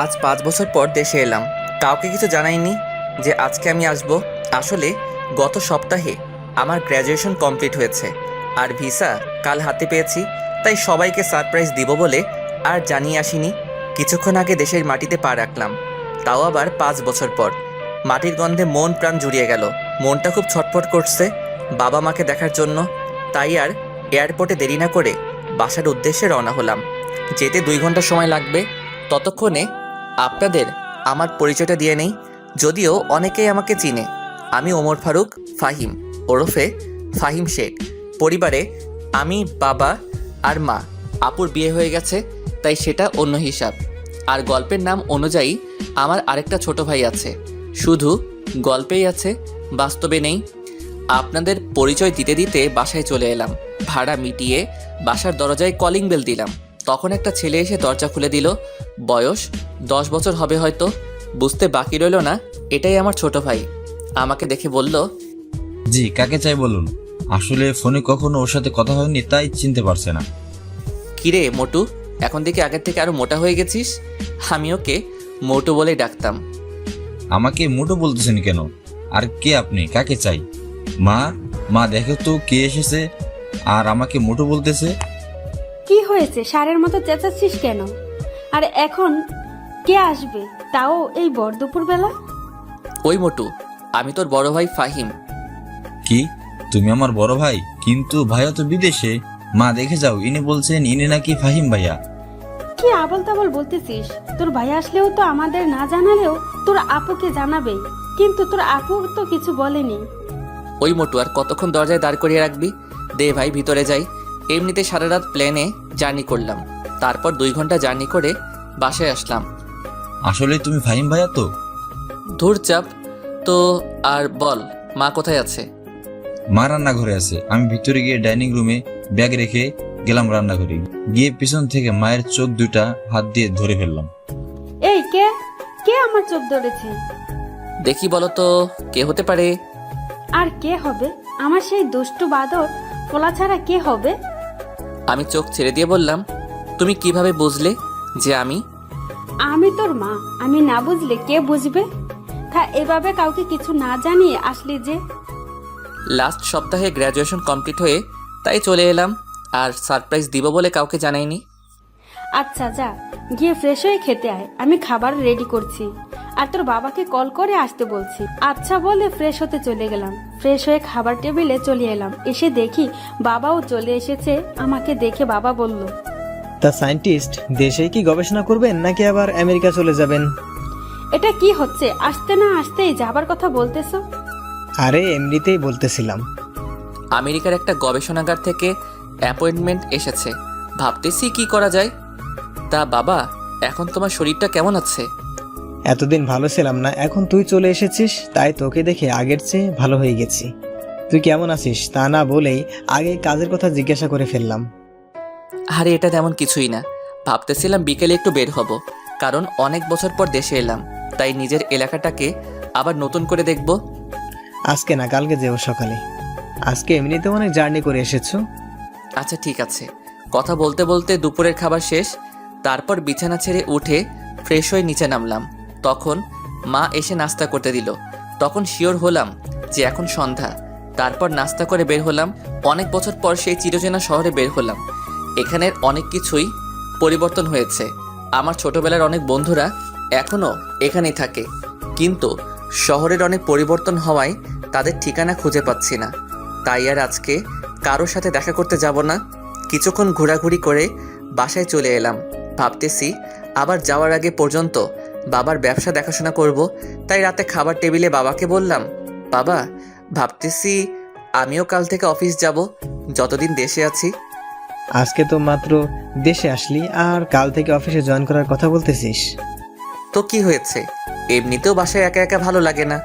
আজ 5 বছর পর দেশে এলাম। কাউকে কিছু জানাইনি যে আজকে আমি আসব। আসলে গত সপ্তাহে আমার গ্র্যাজুয়েশন কমপ্লিট হয়েছে আর ভিসা কাল হাতে পেয়েছি, তাই সবাইকে সারপ্রাইজ দিব বলে আর জানিয়ে আসিনি। কিছুক্ষণ আগে দেশের মাটিতে পা রাখলাম, তাও আবার 5 বছর পর। মাটির গন্ধে মন প্রাণ জুড়িয়ে গেল। মনটা খুব ছটফট করছে বাবা মাকে দেখার জন্য। তাই আর এয়ারপোর্টে দেরি না করে বাসার উদ্দেশ্যে রওনা হলাম। যেতে 2 ঘন্টা সময় লাগবে। ততক্ষণে আপনাদের আমার পরিচয়টা দিয়ে নেই, যদিও অনেকেই আমাকে চিনে। আমি ওমর ফারুক ফাহিম, ওরফে ফাহিম শেখ। পরিবারে আমি, বাবা আর মা। আপুর বিয়ে হয়ে গেছে, তাই সেটা অন্য হিসাব। আর গল্পের নাম অনুযায়ী আমার আরেকটা ছোট ভাই আছে। শুধু গল্পেই আছে, বাস্তবে নেই। আপনাদের পরিচয় দিতে দিতে বাসায় চলে এলাম। ভাড়া মিটিয়ে বাসার দরজায় কলিং বেল দিলাম। তখন একটা ছেলে এসে দরজা খুলে দিল। বয়স 10 বছর হবে হয়তো। বুঝতে বাকি রইল না এটাই আমার ছোট ভাই। আমাকে দেখে বলল, জি, কাকে চাই বলুন। আসলে ফোনে কখনো ওর সাথে কথা হয়নি, তাই চিনতে পারছে না। কিরে মোটু, এখন দেখি আগের থেকে আরো মোটা হয়ে গেছিস। আমি ওকে মোটু বলেই ডাকতাম। আমাকে মোটো বলতেছেন কেন? আর কে আপনি? কাকে চাই? মা, মা দেখো তো কে এসেছে আর আমাকে মোটো বলতেছে। কি হয়েছে? ষাঁড়ের মতো চেঁচাচ্ছিস কেন? আর এখন কে আসবে, তাও এই ভর দুপুর বেলা? ওই মোটু, আমি তোর বড় ভাই ফাহিম। কি, তুমি আমার বড় ভাই? কিন্তু ভাইয়া তো বিদেশে। মা দেখে যাও, ইনি বলছেন ইনি নাকি ফাহিম ভাইয়া। কি আবল তাবল বলতেছিস? তোর ভাই আসলেও তো আমাদের না জানালেও তোর আপুকে জানাবেই, কিন্তু তোর আপু তো কিছু বলেনি। ওই মোটু, আর কতক্ষণ দরজায় দাঁড় করিয়ে রাখবি? দে ভাই, ভিতরে যাই। এমনিতে সারা রাত প্লেনে জার্নি করলাম, তারপর 2 ঘন্টা জার্নি করে বাসায় আসলাম। আসলে তুমি ফাহিম ভাইয়া তো? ধুর চাপ তো। আর বল, মা কোথায় আছে? মা রান্নাঘরে আছে। আমি ভিতরে গিয়ে ডাইনিং রুমে ব্যাগ রেখে গেলাম রান্নাঘরে। গিয়ে পিছন থেকে মায়ের চোখ দুটা হাত দিয়ে ধরে ফেললাম। এই কে কে আমার চোখ ধরেছে? দেখি বলো তো, কে হতে পারে? আর কে হবে? আমার সেই দুষ্টু বাদর পোলা ছাড়া কে হবে? আমি চোখ ছেড়ে দিয়ে বললাম, তুমি কিভাবে বুঝলে যে আমি? আমি তোর মা, আমি না বুঝলে কে বুঝবে? তা এভাবে কাউকে কিছু না জানিয়ে আসলি যে? লাস্ট সপ্তাহে গ্র্যাজুয়েশন কমপ্লিট হয়ে তাই চলে এলাম, আর সারপ্রাইজ দিব বলে কাউকে জানাইনি। আচ্ছা যা, গিয়ে ফ্রেশ হয়ে খেতে আয়, আমি খাবার রেডি করছি। আর তোর বাবাকে কল করে আসতে বলছি। আচ্ছা বলে ফ্রেশ হতে চলে গেলাম। ফ্রেশ হয়ে খাবার টেবিলে চলে এলাম। এসে দেখি বাবাও চলে এসেছে। আমাকে দেখে বাবা বলল, তা সায়েন্টিস্ট দেশেই কি গবেষণা করবেন নাকি আবার আমেরিকা চলে যাবেন? এটা কি হচ্ছে? আসতে না আসতেই যাবার কথা বলতেছো? আরে এমনিতেই বলতেছিলাম। আমেরিকার একটা গবেষণাগার থেকে অ্যাপয়েন্টমেন্ট এসেছে, ভাবতেছি কি করা যায়। তা বাবা, এখন তোমার শরীরটা কেমন আছে? এতদিন ভালো ছিলাম না, এখন তুই চলে এসেছিস, তাই তোকে দেখে আগের চেয়ে ভালো হয়ে গেছি। তুই কেমন আছিস তা না বলেই আগে কাজের কথা জিজ্ঞাসা করে ফেললাম। আরে এটা তেমন কিছুই না। ভাবতেছিলাম বিকেলে একটু বের হব, কারণ অনেক বছর পর দেশে এলাম, তাই নিজের এলাকাটাকে আবার নতুন করে দেখব। আজকে না, কালকে যেও সকালে। আজকে এমনিতে অনেক জার্নি করে এসেছো। আচ্ছা ঠিক আছে। কথা বলতে বলতে দুপুরের খাবার শেষ। তারপর বিছানা ছেড়ে উঠে ফ্রেশ হয়ে নিচে নামলাম। তখন মা এসে নাস্তা করতে দিল। তখন শিওর হলাম যে এখন সন্ধ্যা। তারপর নাস্তা করে বের হলাম। অনেক বছর পর সেই চিরচেনা শহরে বের হলাম। এখানের অনেক কিছুই পরিবর্তন হয়েছে। আমার ছোটবেলার অনেক বন্ধুরা এখনও এখানেই থাকে, কিন্তু শহরের অনেক পরিবর্তন হওয়ায় তাদের ঠিকানা খুঁজে পাচ্ছি না। তাই আর আজকে কারোর সাথে দেখা করতে যাব না। কিছুক্ষণ ঘোরাঘুরি করে বাসায় চলে এলাম। ভাবতেছি আবার যাওয়ার আগে পর্যন্ত বাবার ব্যবসা দেখাশোনা করব। তাই রাতে খাবার টেবিলে বাবাকে বললাম, বাবা, ভাবতেছি আমিও কাল থেকে অফিস যাব, যতদিন দেশে আছি। আজকে তো মাত্র দেশে আসলি আর কাল থেকে অফিসে জয়েন করার কথা বলতেছিস? তো কি হয়েছে? এমনিতেও বাসায় একা একা ভালো লাগে না।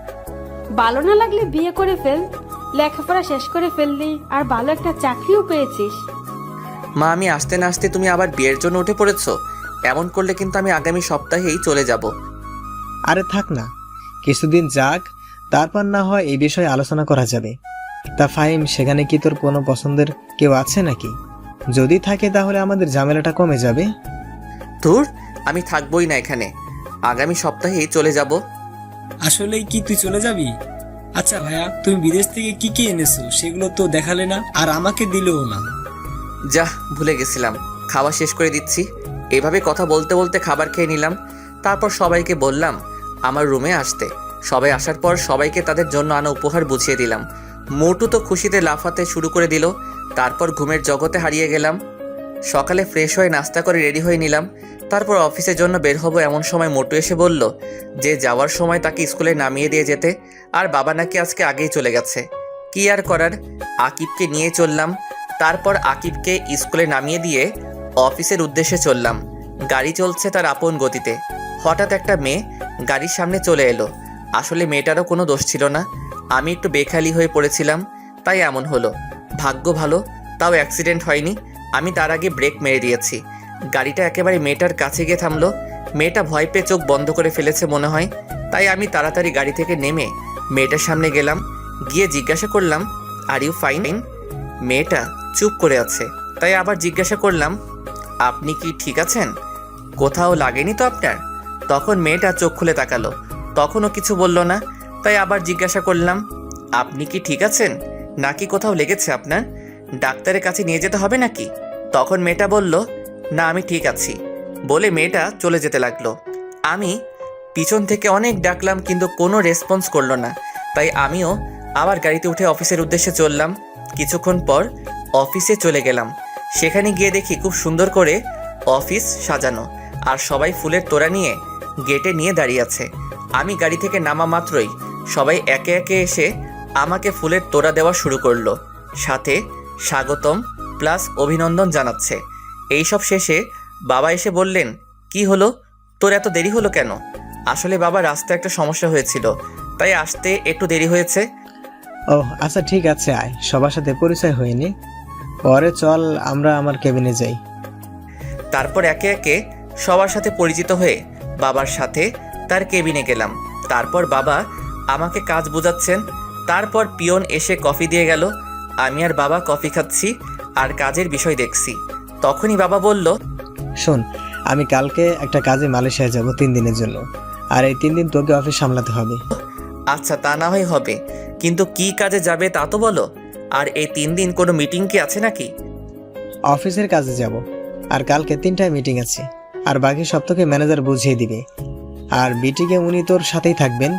ভালো না লাগলে বিয়ে করে ফেল, লেখাপড়া শেষ করে ফেললি, আর ভালো একটা চাকরিও পেয়েছিস। মা, আমি আসতে না আসতে তুমি আবার বিয়ের জন্য উঠে পড়েছো। এমন করলে কিন্তু আমি আগামী সপ্তাহেই চলে যাব। আরে থাক না, কিছুদিন যাক, তারপর না হয় এই বিষয়ে আলোচনা করা যাবে। তা ফাহিম, সেখানে কি তোর কোনো পছন্দের কেউ আছে নাকি? যদি থাকে তাহলে আমাদের ঝামেলাটা কমে যাবে। ধুর, আমি থাকবোই না এখানে, আগামী সপ্তাহেই চলে যাব। আসলেই কি তুই চলে যাবি? আচ্ছা ভাইয়া, তুমি বিদেশ থেকে কি কি এনেছো সেগুলো তো দেখালে না, আর আমাকে দিলেও না। যা, ভুলে গেছিলাম, খাওয়া শেষ করে দিচ্ছি। এভাবে কথা বলতে বলতে খাবার খেয়ে নিলাম। তারপর সবাইকে বললাম আমার রুমে আসতে। সবাই আসার পর সবাইকে তাদের জন্য আনা উপহার বুঝিয়ে দিলাম। মোটু তো খুশিতে লাফাতে শুরু করে দিল। তারপর ঘুমের জগতে হারিয়ে গেলাম। সকালে ফ্রেশ হয়ে নাস্তা করে রেডি হয়ে নিলাম। তারপর অফিসের জন্য বের হব, এমন সময় মোটু এসে বলল যে যাওয়ার সময় তাকে স্কুলে নামিয়ে দিয়ে যেতে, আর বাবা নাকি আজকে আগেই চলে গেছে। কি আর করার, আকিবকে নিয়ে চললাম। তারপর আকিবকে স্কুলে নামিয়ে দিয়ে অফিসের উদ্দেশ্যে চললাম। গাড়ি চলছে তার আপন গতিতে। হঠাৎ একটা মেয়ে গাড়ির সামনে চলে এলো। আসলে মেয়েটারও কোনো দোষ ছিল না, আমি একটু বেখালি হয়ে পড়েছিলাম, তাই এমন হলো। ভাগ্য ভালো, তাও অ্যাক্সিডেন্ট হয়নি। আমি তার আগে ব্রেক মেরে দিয়েছি। গাড়িটা একেবারে মেয়েটার কাছে গিয়ে থামলো। মেয়েটা ভয় পেয়ে চোখ বন্ধ করে ফেলেছে মনে হয়, তাই আমি তাড়াতাড়ি গাড়ি থেকে নেমে মেয়েটার সামনে গেলাম। গিয়ে জিজ্ঞাসা করলাম আর ইউ ফাইন? মেয়েটা চুপ করে আছে, তাই আবার জিজ্ঞাসা করলাম আপনি কি ঠিক আছেন? কোথাও লাগেনি তো আপনার? তখন মেয়েটা চোখ খুলে তাকালো, তখনও কিছু বলল না। তাই আবার জিজ্ঞাসা করলাম আপনি কি ঠিক আছেন, নাকি কোথাও লেগেছে আপনার? ডাক্তারের কাছে নিয়ে যেতে হবে নাকি? তখন মেয়েটা বলল না, আমি ঠিক আছি, বলে মেয়েটা চলে যেতে লাগলো। আমি পিছন থেকে অনেক ডাকলাম, কিন্তু কোনো রেসপন্স করলো না। তাই আমিও আবার গাড়িতে উঠে অফিসের উদ্দেশ্যে চললাম। কিছুক্ষণ পর অফিসে চলে গেলাম। সেখানে গিয়ে দেখি খুব সুন্দর করে অফিস সাজানো, আর সবাই ফুলের তোড়া নিয়ে গেটে নিয়ে দাঁড়িয়ে আছে। আমি গাড়ি থেকে নামা মাত্রই সবাই একে একে এসে আমাকে ফুলের তোড়া দেওয়া শুরু করলো, সাথে স্বাগতম প্লাস অভিনন্দন জানাচ্ছে। এইসব শেষে বাবা এসে বললেন কি হলো, তোর এত দেরি হলো কেন? আসলে বাবা, রাস্তায় একটা সমস্যা হয়েছিল, তাই আসতে একটু দেরি হয়েছে। ও আচ্ছা, ঠিক আছে, আয় সবার সাথে পরিচয় হয়নি, পরে চল আমরা আমার কেবিনে যাই। তারপর একে একে সবার সাথে পরিচিত হয়ে বাবার সাথে তার কেবিনে গেলাম। তারপর বাবা আমাকে কাজ বোঝাচ্ছেন। তারপর পিয়ন এসে কফি দিয়ে গেল। আমি আর বাবা কফি খাচ্ছি আর কাজের বিষয় দেখছি। তখনই বাবা বলল শোন, আমি কালকে একটা কাজে মালয়েশিয়া যাব 3 দিনের জন্য, আর এই 3 দিন তোকে অফিস সামলাতে হবে। আচ্ছা, তা না হয় হবে, কিন্তু কি কাজে যাবে তা তো বলো। আর এই 3 দিন কোনো মিটিং কি আছে নাকি? অফিসের কাজে যাব, আর কালকে 3টায় মিটিং আছে, আর বাকি সব তোকে ম্যানেজার বুঝিয়ে দিবে। আর বিটিকে উনি তোর সাথেই থাকবেন।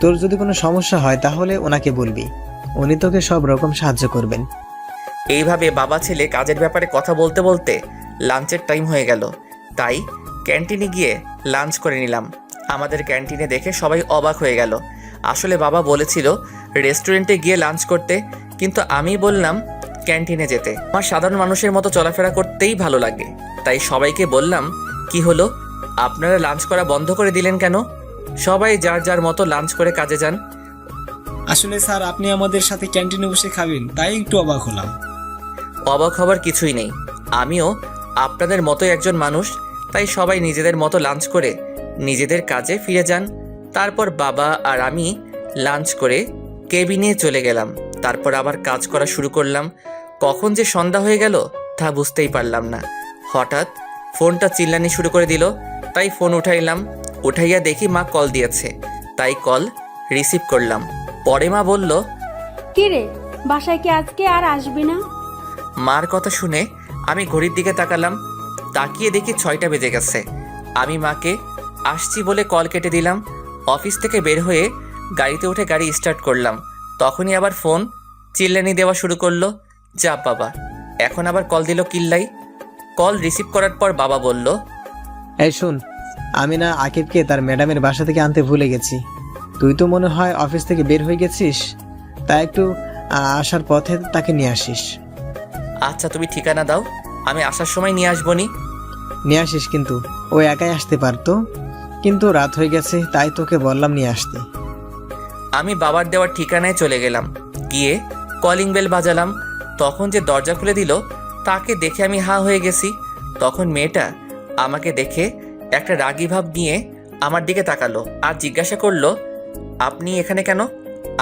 তোর যদি কোনো সমস্যা হয় তাহলে ওনাকে বলবি, উনি তোকে সব রকম সাহায্য করবেন। এইভাবে বাবা ছেলে কাজের ব্যাপারে কথা বলতে বলতে লাঞ্চের টাইম হয়ে গেল। তাই ক্যান্টিনে গিয়ে লাঞ্চ করে নিলাম। আমাদের ক্যান্টিনে দেখে সবাই অবাক হয়ে গেল। আসলে বাবা বলেছিল রেস্টুরেন্টে গিয়ে লাঞ্চ করতে, কিন্তু আমি বললাম ক্যান্টিনে যেতে। আমার সাধারণ মানুষের মতো চলাফেরা করতেই ভালো লাগে, তাই সবাইকে বললাম কি হলো, আপনারা লাঞ্চ করা বন্ধ করে দিলেন কেন? সবাই যার যার মতো লাঞ্চ করে কাজে যান। আসলে স্যার, আপনি আমাদের সাথে ক্যান্টিনে বসে খাবেন, তাই একটু অবাক হলাম। অবাক হবার কিছুই নেই, আমিও আপনাদের মতোই একজন মানুষ, তাই সবাই নিজেদের মতো লাঞ্চ করে নিজেদের কাজে ফিরে যান। তারপর বাবা আর আমি লাঞ্চ করে কেবিনে চলে গেলাম। তারপর আবার কাজ করা শুরু করলাম। কখন যে সন্ধ্যা হয়ে গেল তা বুঝতেই পারলাম না। হঠাৎ ফোনটা চিল্লানি শুরু করে দিল, তাই ফোন উঠাইলাম। উঠাইয়া দেখি মা কল দিয়েছে, তাই কল রিসিভ করলাম। পরে মা বলল কি রে, বাসায় কি আজকে আর আসবি না? মার কথা শুনে আমি ঘড়ির দিকে তাকালাম। তাকিয়ে দেখি 6টা বেজে গেছে। আমি মাকে আসছি বলে কল কেটে দিলাম। অফিস থেকে বের হয়ে গাড়িতে উঠে গাড়ি স্টার্ট করলাম। তখনই আবার ফোন চিল্লানি দেওয়া শুরু করলো। যা বাবা, এখন আবার কল দিল কিল্লাই। কল রিসিভ করার পর বাবা বলল এই শোন, আমি না আকিবকে তার ম্যাডামের বাসা থেকে আনতে ভুলে গেছি। তুই তো মনে হয় অফিস থেকে বের হয়ে গেছিস, তাই একটু আসার পথে তাকে নিয়ে আসিস। আচ্ছা, তুমি ঠিকানা দাও, আমি আসার সময় নিয়ে আসবনি। নিয়ে আসিস, কিন্তু ও একাই আসতে পারতো, কিন্তু রাত হয়ে গেছে তাই তোকে বললাম নিয়ে আসতে। আমি বাবার দেওয়ার ঠিকানায় চলে গেলাম। গিয়ে কলিং বেল বাজালাম। তখন যে দরজা খুলে দিল তাকে দেখে আমি হা হয়ে গেছি। তখন মেয়েটা আমাকে দেখে একটা রাগী ভাব নিয়ে আমার দিকে তাকালো আর জিজ্ঞাসা করলো আপনি এখানে কেন?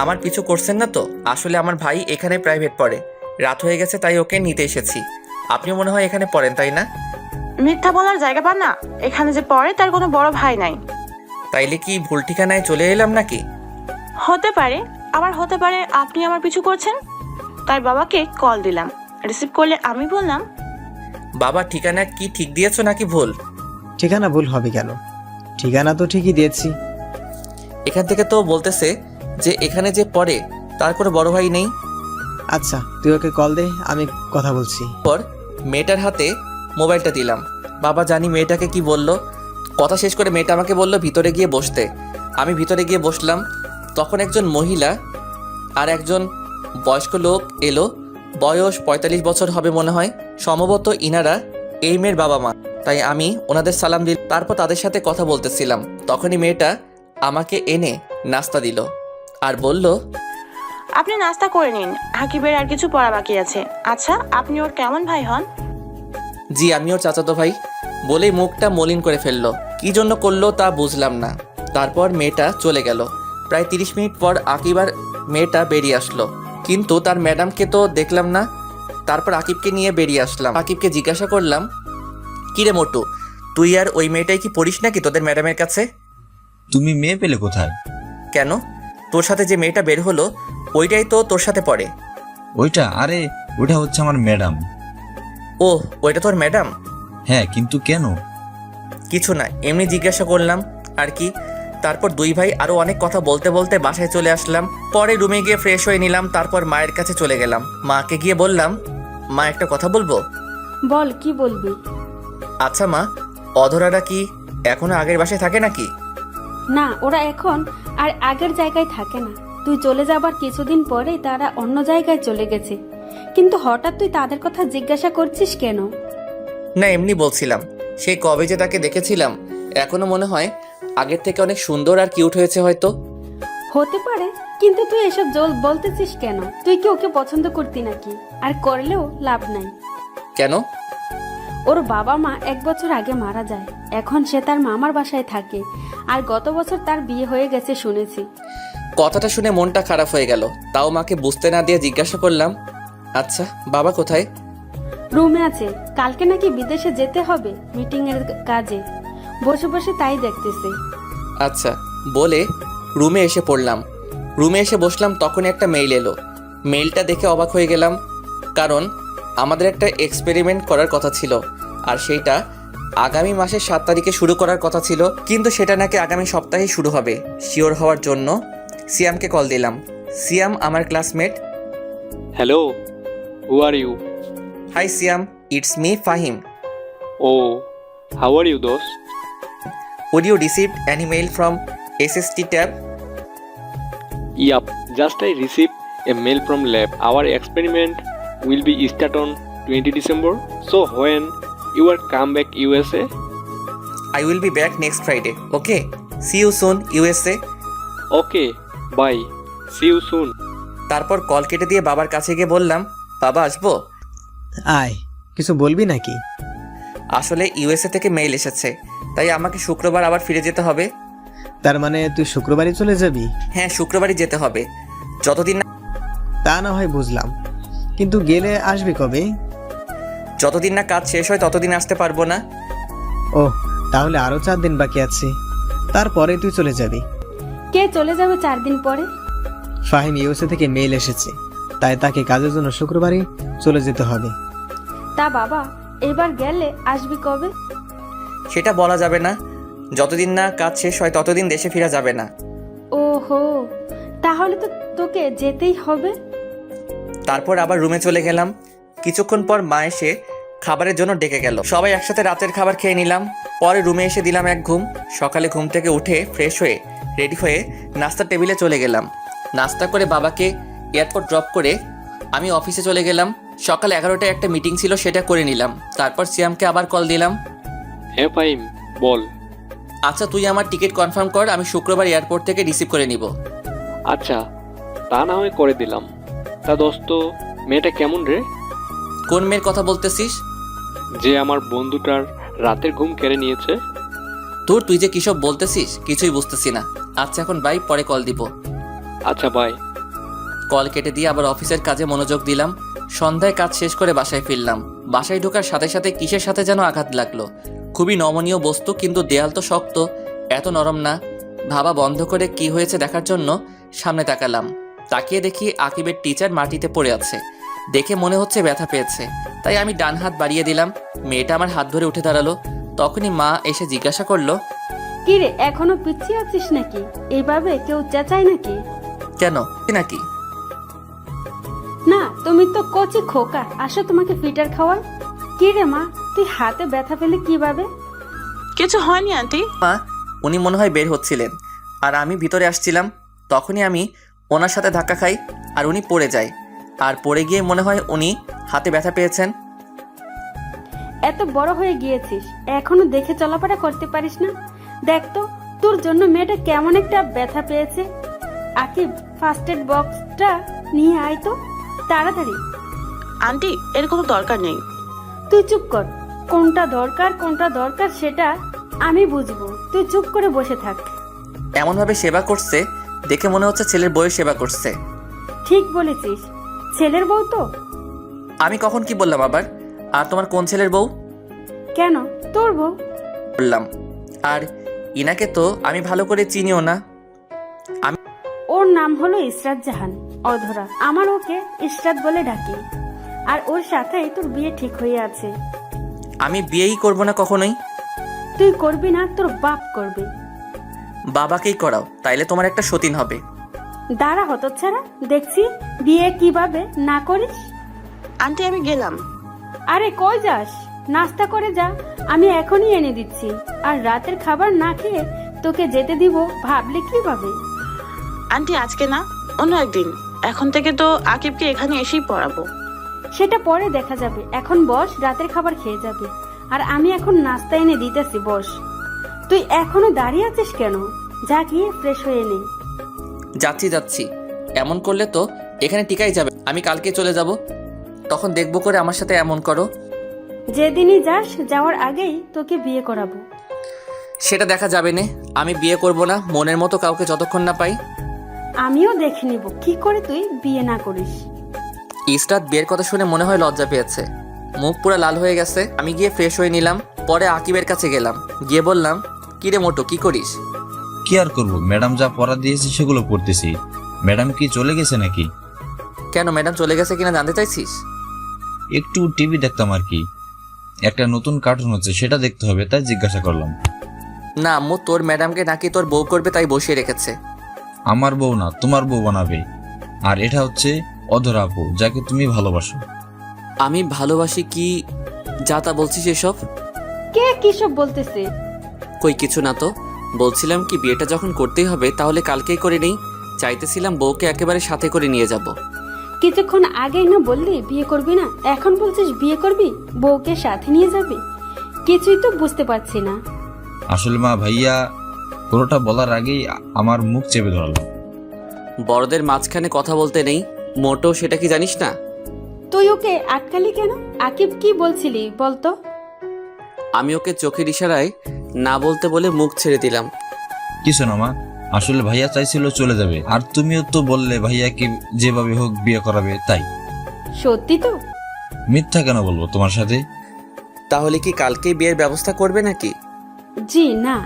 আমার পিছু করছেন না তো? আসলে আমার ভাই এখানে প্রাইভেট পড়ে, রাত হয়ে গেছে তাই ওকে নিতে এসেছি। আপনি মনে হয় এখানে পড়েন, তাই না? মিথ্যা বলার জায়গা পান না। এখানে যে পড়ে তার কোনো বড় ভাই নাই। তাইলে কি ভুল ঠিকানায় চলে এলাম নাকি? হতে পারে, আবার হতে পারে আপনি আমার পিছু করছেন। তাই বাবাকে কল দিলাম, রিসিভ করলে আমি বললাম, বাবা ঠিকানা কি ঠিক দিয়েছো নাকি ভুল? ঠিকানা ভুল হবে কেন? ঠিকানা তো ঠিকই দিয়েছি। এখান থেকে তো বলতেছে যে এখানে যে পড়ে তার কোনো বড় ভাই নেই। আচ্ছা, তুই ওকে কল দে, আমি কথা বলছি। পর মেয়েটার হাতে মোবাইলটা দিলাম। বাবা জানি মেয়েটাকে কি বলল। কথা শেষ করে মেয়েটা আমাকে বলল ভিতরে গিয়ে বসতে। আমি ভিতরে গিয়ে বসলাম। তখন একজন মহিলা আর একজন বয়স্ক লোক এলো। বয়স ৪৫ বছর হবে মনে হয়। সম্ভবত ইনারা এই মেয়ের বাবা মা। তাই আমি ওনাদের সালাম দিল। তারপর তাদের সাথে কথা বলতেছিলাম। তখনই মেয়েটা আমাকে এনে নাস্তা দিল আর বলল, আপনি নাস্তা করে নিন, হাকিবের আর কিছু পড়া বাকি আছে। আচ্ছা, আপনি ওর কেমন ভাই হন? জি আমি ওর চাচাতো ভাই। বলেই মুখটা মলিন করে ফেললো। কি জন্য করলো তা বুঝলাম না। তারপর মেয়েটা চলে গেল। প্রায় ৩০ মিনিট পর আকিব আর মেয়েটা বেরিয়ে আসলো, কিন্তু তার ম্যাডামকে তো দেখলাম না। তারপর আকিবকে নিয়ে বেরিয়ে আসলাম। আকিবকে জিজ্ঞাসা করলাম, কিরে মোটু, তুই আর ওই মেয়েটাই কি পড়িস নাকি তোদের ম্যাডামের কাছে? তুমি মেয়ে পেলে কোথায়? কেন, তোর সাথে যে মেয়েটা বের হলো ওইটাই তো তোর সাথে পড়ে। ওইটা? আরে ওইটা হচ্ছে আমার ম্যাডাম। ও, ওইটা তোর ম্যাডাম? হ্যাঁ, কিন্তু কেন? কিছু না, এমনি জিজ্ঞাসা করলাম আর কি। তারপর দুই ভাই আরও অনেক কথা বলতে বলতে বাসায় চলে আসলাম। পরে রুমে গিয়ে ফ্রেশ হয়ে নিলাম। তারপর মায়ের কাছে চলে গেলাম। মাকে গিয়ে বললাম, মা একটা কথা বলবো। বল, কি বলবি? আচ্ছা মা, অধরারা কি এখনো আগের বাসায় থাকে নাকি? না, ওরা এখন আর আগের জায়গায় থাকে না। তুই চলে যাবার কিছুদিন পরেই তারা অন্য জায়গায় চলে গেছে। কিন্তু হঠাৎ তুই তাদের কথা জিজ্ঞাসা করছিস কেন? না, এমনি বলছিলাম। সেই কবে যে তাকে দেখেছিলাম, এখনো মনে হয় আগের থেকে অনেক সুন্দর আর কিউট হয়েছে হয়তো। হতে পারে, কিন্তু তুই এসব বলতেছিস কেন? তুই কি ওকে পছন্দ করতি নাকি? আর করলেও লাভ নাই। কেন? ওর বাবা মা 1 বছর আগে মারা যায়। এখন সে তার মামার বাসায় থাকে। আর গত বছর তার বিয়ে হয়ে গেছে শুনেছি। কথাটা শুনে মনটা খারাপ হয়ে গেল। তাও মাকে বুঝতে না দিয়ে জিজ্ঞাসা করলাম, আচ্ছা বাবা কোথায়? রুমে আছে। কালকে নাকি বিদেশে যেতে হবে মিটিং এর কাজে। বসে বসে তাই দেখতেছে। আচ্ছা বলে রুমে এসে পড়লাম। রুমে এসে বসলাম, তখনই একটা মেইল এলো। মেইলটা দেখে অবাক হয়ে গেলাম, কারণ আমাদের একটা এক্সপেরিমেন্ট করার কথা ছিল, আর সেইটা আগামী মাসের 7 তারিখে শুরু করার কথা ছিল, কিন্তু সেটা নাকি আগামী সপ্তাহেই শুরু হবে। শিওর হওয়ার জন্য সিয়ামকে কল দিলাম। সিয়াম আমার classmate. Hello, who are you? Hi Siam, it's me Fahim. Oh, how are you, dost? Would you receive any mail from SST tab? Yup, just I received a mail from lab. Our experiment will be start on 20 December. So when you are come back USA? I will be back next Friday. Okay? See you soon, USA. Okay, bye. See you soon. তারপর call কেটে দিয়ে বাবার কাছে গিয়ে বললাম, বাবা আসবো? আয়, কিছু বলবি নাকি? আসলে ইউএসএ থেকে মেইল এসেছে, তাই আমাকে শুক্রবার আবার ফিরে যেতে হবে। তার মানে তুই শুক্রবারই চলে যাবি? হ্যাঁ, শুক্রবারই যেতে হবে। যতদিন না তা না হয় বুঝলাম, কিন্তু গেলে আসবি কবে? যতদিন না কাজ শেষ হয় ততদিন আসতে পারবো না। ও, তাহলে আরো 4 দিন বাকি আছে, তারপরে তুই চলে যাবি। কে চলে যাবে 4 দিন পরে? ফাহিম ইউএসএ থেকে মেইল এসেছে, তাই তাকে কাজের জন্য শুক্রবারই চলে যেতে হবে। তা বাবা, এবার গেলে আসবি কবে? সেটা বলা যাবে না। যতদিন না কাজ শেষ হয় ততদিন দেশে ফেরা যাবে না। ওহো, তাহলে তো তোকে যেতেই হবে। তারপর আবার রুমে চলে গেলাম। কিছুক্ষণ পর মা এসে খাবারের জন্য ডেকে গেল। সবাই একসাথে রাতের খাবার খেয়ে নিলাম। পরে রুমে এসে দিলাম এক ঘুম। সকালে ঘুম থেকে উঠে ফ্রেশ হয়ে রেডি হয়ে নাস্তার টেবিলে চলে গেলাম। নাস্তা করে বাবাকে এয়ারপোর্ট ড্রপ করে আমি অফিসে চলে গেলাম। সকাল 11টায় একটা মিটিং ছিল, সেটা করে নিলাম। তারপর সিয়ামকে আবার কল দিলাম। হ্যাঁ ফাহিম, বল। আচ্ছা তুই আমার টিকিট কনফার্ম কর, আমি শুক্রবার এয়ারপোর্ট থেকে রিসিভ করে নিব। আচ্ছা, তা না হয় করে দিলাম। তা দোস্ত, মেয়েটা কেমন রে? কোন মেয়ের কথা বলতেছিস? যে আমার বন্ধুটার রাতের ঘুম কেড়ে নিয়েছে। তুই যে কিসব বলতেছিস কিছুই বুঝতেছি না। আচ্ছা এখন বাই, পরে কল দিব। আচ্ছা বাই। কল কেটে দিয়ে আবার অফিসের কাজে মনোযোগ দিলাম। সন্ধ্যায় কাজ শেষ করে বাসায় ফিরলাম। বাসায় ঢোকার সাথে সাথে কিসের সাথে যেন আঘাত লাগলো। খুবই নমনীয় বস্তু, কিন্তু দেয়াল তো শক্ত, এত নরম না। ভাবা বন্ধ করে কি হয়েছে দেখার জন্য সামনে তাকালাম। তাকিয়ে দেখি আকিবের টিচার মাটিতে পড়ে আছে। দেখে মনে হচ্ছে ব্যথা পেয়েছে, তাই আমি ডান হাত বাড়িয়ে দিলাম। মেয়েটা আমার হাত ধরে উঠে দাঁড়ালো। তখনই মা এসে জিজ্ঞাসা করলো, কি রে, এখনো পিছিয়ে আছিস নাকি? এইভাবে কেউ চেঁচায় নাকি? কেন নাকি? না, তুমি তো কচি খোকা, আসো তোমাকে ফিটার খাওয়াই। কি রে মা, তুই হাতে ব্যথা পেলে কিভাবে? কিছু হয়নি আন্টি। মা, উনি মনে হয় বের হচ্ছিলেন আর আমি ভিতরে আসছিলাম। তখনই আমি ওনার সাথে ধাক্কা খাই আর উনি পড়ে যায়। আর পড়ে গিয়ে মনে হয় উনি হাতে ব্যথা পেয়েছেন। এত বড় হয়ে গিয়েছিস, এখনো দেখে চলাফেরা করতে পারিস না? দেখ তো, তোর জন্য মেয়েটা কেমন একটা ব্যথা পেয়েছে। আকিব, ফার্স্ট এড বক্সটা নিয়ে আয় তো তাড়াতাড়ি। আন্টি, এর কোনো দরকার নেই। তুই চুপ কর। কোনটা দরকার সেটা আমি বুঝবো, তুই চুপ করে বসে থাক। এমনভাবে সেবা করছে দেখে মনে হচ্ছে ছেলের বউয়ের সেবা করছে। ঠিক বলেছিস, ছেলের বউ তো। আমি কখন কি বললাম আবার? আর তোমার কোন ছেলের বউ? কেন, তোর বউ। বললাম। আর ইনাকে তো আমি ভালো করে চিনিও না। ওর নাম হলো ইসরাত জাহান, অধরা। আমার ওকে ইসরাত বলে ডাকি। আর ওর সাথেই তোর বিয়ে ঠিক হয়ে আছে। আমি বিয়েই করব না কখনোই। তুই করবি না, তোর বাপ করবে। বাবাকেই করাও, তাইলে তোমার একটা সতীন হবে। দাঁড়া হতচ্ছাড়া, দেখছি বিয়ে কিভাবে না করিস। আন্টি, আমি গেলাম। আরে কই যাস? নাস্তা করে যা, আমি এখনই এনে দিচ্ছি। আর রাতের খাবার না খেয়ে তোকে যেতে দিব ভাবলে কিভাবে? আন্টি, আজকে না, অন্য একদিন। এখন থেকে তো আকিবকে এখানে এসেই পড়াবো। সেটা পরে দেখা যাবে, এখন বস, রাতের খাবার খেয়ে যাবে। আর আমি এখন নাস্তা এনে দিতেছি, বস। তুই এখনো দাঁড়িয়ে আছিস কেন? যা গিয়ে ফ্রেশ হয়ে নে। যাচ্ছি। এমন করলে তো এখানে টিকাই যাবে। আমি কালকে চলে যাব, তখন দেখবো করে আমার সাথে এমন করো। যেদিনই যাস, যাওয়ার আগেই তোকে বিয়ে করাবো। সেটা দেখা যাবে না। আমি বিয়ে করব না মনের মতো কাউকে যতক্ষণ না পাই। আমিও দেখে নিব কি করে তুই বিয়ে না করিস। ইসরাত বিয়ের কথা শুনে মনে হয় লজ্জা পেয়েছে, মুখ পুরো লাল হয়ে গেছে। আমি গিয়ে ফ্রেশ হয়ে নিলাম। পরে আকিবের কাছে গেলাম, গিয়ে বললাম, কিরে মোটো, কি করিস? কি আর করবো, ম্যাডাম যা পড়া দিয়েছে সেগুলো পড়তেছি। ম্যাডাম কি চলে গেছে নাকি? কেন, ম্যাডাম চলে গেছে কিনা জানতে চাইছিস? একটু টিভি দেখতাম আর কি। একটা নতুন কার্টুন হচ্ছে, সেটা দেখতে হবে, তাই জিজ্ঞাসা করলাম। না আম্মু, তোর ম্যাডামকে নাকি তোর বউ করবে, তাই বসিয়ে রেখেছে। আমার বউ না, তোমার বউ বানাবে। আর এটা হচ্ছে অধরা আপু, যাকে তুমি ভালোবাসো। আমি ভালোবাসি কি যা তা বলছিস এসব? কে কিসব বলতেছে? কই কিছু না তো। বলছিলাম কি, বিয়েটা যখন করতেই হবে তাহলে কালকেই করে নেই। চাইতেছিলাম বউকে একেবারে সাথে করে নিয়ে যাব। কিছুক্ষণ আগেই না বললি বিয়ে করবি না, এখন বলছিস বিয়ে করবি, বউকে সাথে নিয়ে যাবি? কিছুই তো বুঝতে পারছি না। আসলে মা, ভাইয়া পুরোটা বলার আগেই আমার মুখ চেপে ধরলাম। বড়দের মাঝখানে কথা বলতে নেই, মোটো সেটা কি জানিস না? তুই ওকে আটকালি কেন? আকিব কি বলছিলি বলতো? আমি ওকে চোখের ইশারায় না বলতে বলে মুখ ছেড়ে দিলাম। কিছু না মা, আসলে ভাইয়া চাইছিল চলে যাবে, আর তুমিও তো বললে ভাইয়াকে যেভাবে হোক বিয়ে করাবে, তাই। সত্যি তো? মিথ্যা কেন বলবো তোমার সাথে? তাহলে কি কালকেই বিয়ের ব্যবস্থা করবে নাকি? জি না,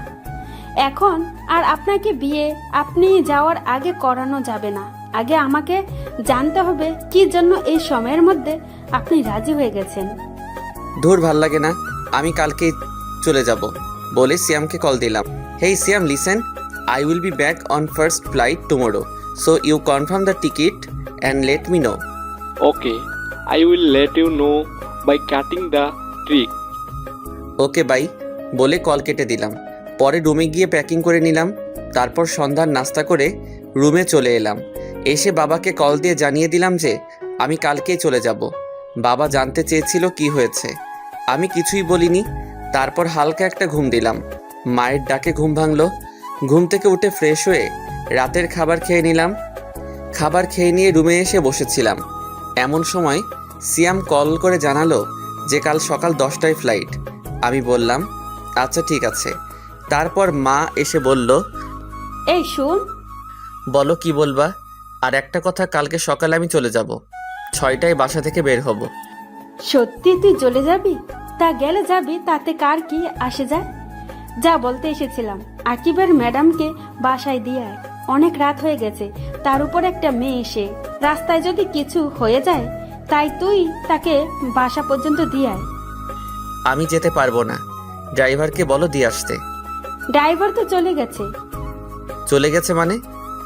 এখন আর আপনাকে বিয়ে আপনি যাওয়ার আগে করানো যাবে না। আগে আমাকে জানতে হবে কি জন্য এই সময়ের মধ্যে আপনি রাজি হয়ে গেছেন। ধুর, ভাল লাগে না। আমি কালকেই চলে যাব বলে সিয়ামকে কল দিলাম। হেই সিয়াম, listen, I will be back on first flight tomorrow. So you confirm the ticket and let me know. Okay, I will let you know by cutting the trick. Okay bye বলে call কেটে দিলাম। পরে রুমে গিয়ে packing করে নিলাম। তারপর সন্ধ্যার নাস্তা করে রুমে চলে এলাম। এসে বাবাকে কল দিয়ে জানিয়ে দিলাম যে আমি কালকেই চলে যাব। বাবা জানতে চেয়েছিল কি হয়েছে, আমি কিছুই বলিনি। তারপর হালকা একটা ঘুম দিলাম। মায়ের ডাকে ঘুম ভাঙলো। ঘুম থেকে উঠে ফ্রেশ হয়ে রাতের খাবার খেয়ে নিলাম। খাবার খেয়ে নিয়ে রুমে এসে বসেছিলাম। এমন সময় সিয়াম কল করে জানালো যে কাল সকাল 10টায় ফ্লাইট। আমি বললাম আচ্ছা ঠিক আছে। তারপর মা এসে বলল, এই শুন, বলো কি বলবা? আর একটা কথা, কালকে সকালে আমি চলে যাব। 6টায় বাসা থেকে বের হব। সত্যি তুই চলে যাবি? তা গেলে যাবি, তাতে কার কি আসে যায়? যা বলতে এসেছিলাম, আকিবের ম্যাডামকে বাসায় দিয়ে আয়। অনেক রাত হয়ে গেছে, তার উপর একটা মেয়ে এসে রাস্তায় যদি কিছু হয়ে যায়, তাই তুই তাকে বাসা পর্যন্ত দিয়ে আয়। আমি যেতে পারবো না, ড্রাইভারকে বলো দিয়ে আসতে। ড্রাইভার তো চলে গেছে। চলে গেছে মানে?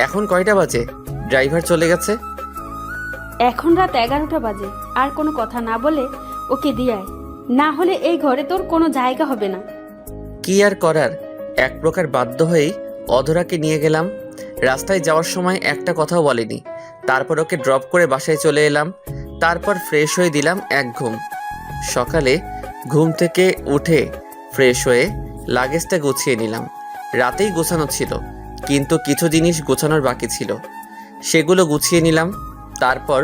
এখন কয়টা বাজে? ড্রাইভার চলে গেছে? এখন রাত 11টা বাজে। আর কোনো কথা না বলে ওকে দিয়ে আয়, না হলে এই ঘরে তোর কোনো জায়গা হবে না। কি আর করার, এক প্রকার বাধ্য হয়েই অধরাকে নিয়ে গেলাম। রাস্তায় যাওয়ার সময় একটা কথাও বলেনি। তারপর ওকে ড্রপ করে বাসায় চলে এলাম। তারপর ফ্রেশ হয়ে দিলাম এক ঘুম। সকালে ঘুম থেকে উঠে ফ্রেশ হয়ে লাগেজটা গুছিয়ে নিলাম। রাতেই গোছানো ছিল, কিন্তু কিছু জিনিস গোছানোর বাকি ছিল, সেগুলো গুছিয়ে নিলাম। তারপর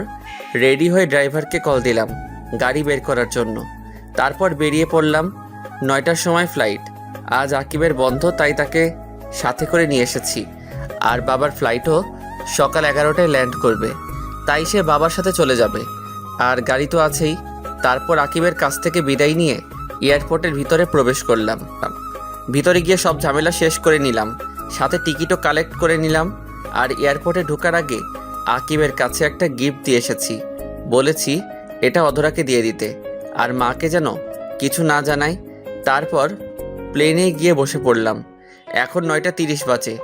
রেডি হয়ে ড্রাইভারকে কল দিলাম গাড়ি বের করার জন্য। তারপর বেরিয়ে পড়লাম। 9টার সময় ফ্লাইট। আজ আকিবের বন্ধ, তাই তাকে সাথে করে নিয়ে এসেছি। আর বাবার ফ্লাইটও সকাল 11টায় ল্যান্ড করবে, তাই সে বাবার সাথে চলে যাবে। আর গাড়ি তো আছেই। তারপর আকিবের কাছ থেকে বিদায় নিয়ে এয়ারপোর্টের ভিতরে প্রবেশ করলাম। ভিতরে গিয়ে সব ঝামেলা শেষ করে নিলাম, সাথে টিকিটও কালেক্ট করে নিলাম। আর এয়ারপোর্টে ঢোকার আগে আকিবের কাছে একটা গিফট দিয়ে এসেছি। বলেছি এটা অধরাকে দিয়ে দিতে, আর মাকে যেন কিছু না জানাই। তারপর প্লেনে গিয়ে বসে পড়লাম। এখন 9টা 30 বাজে।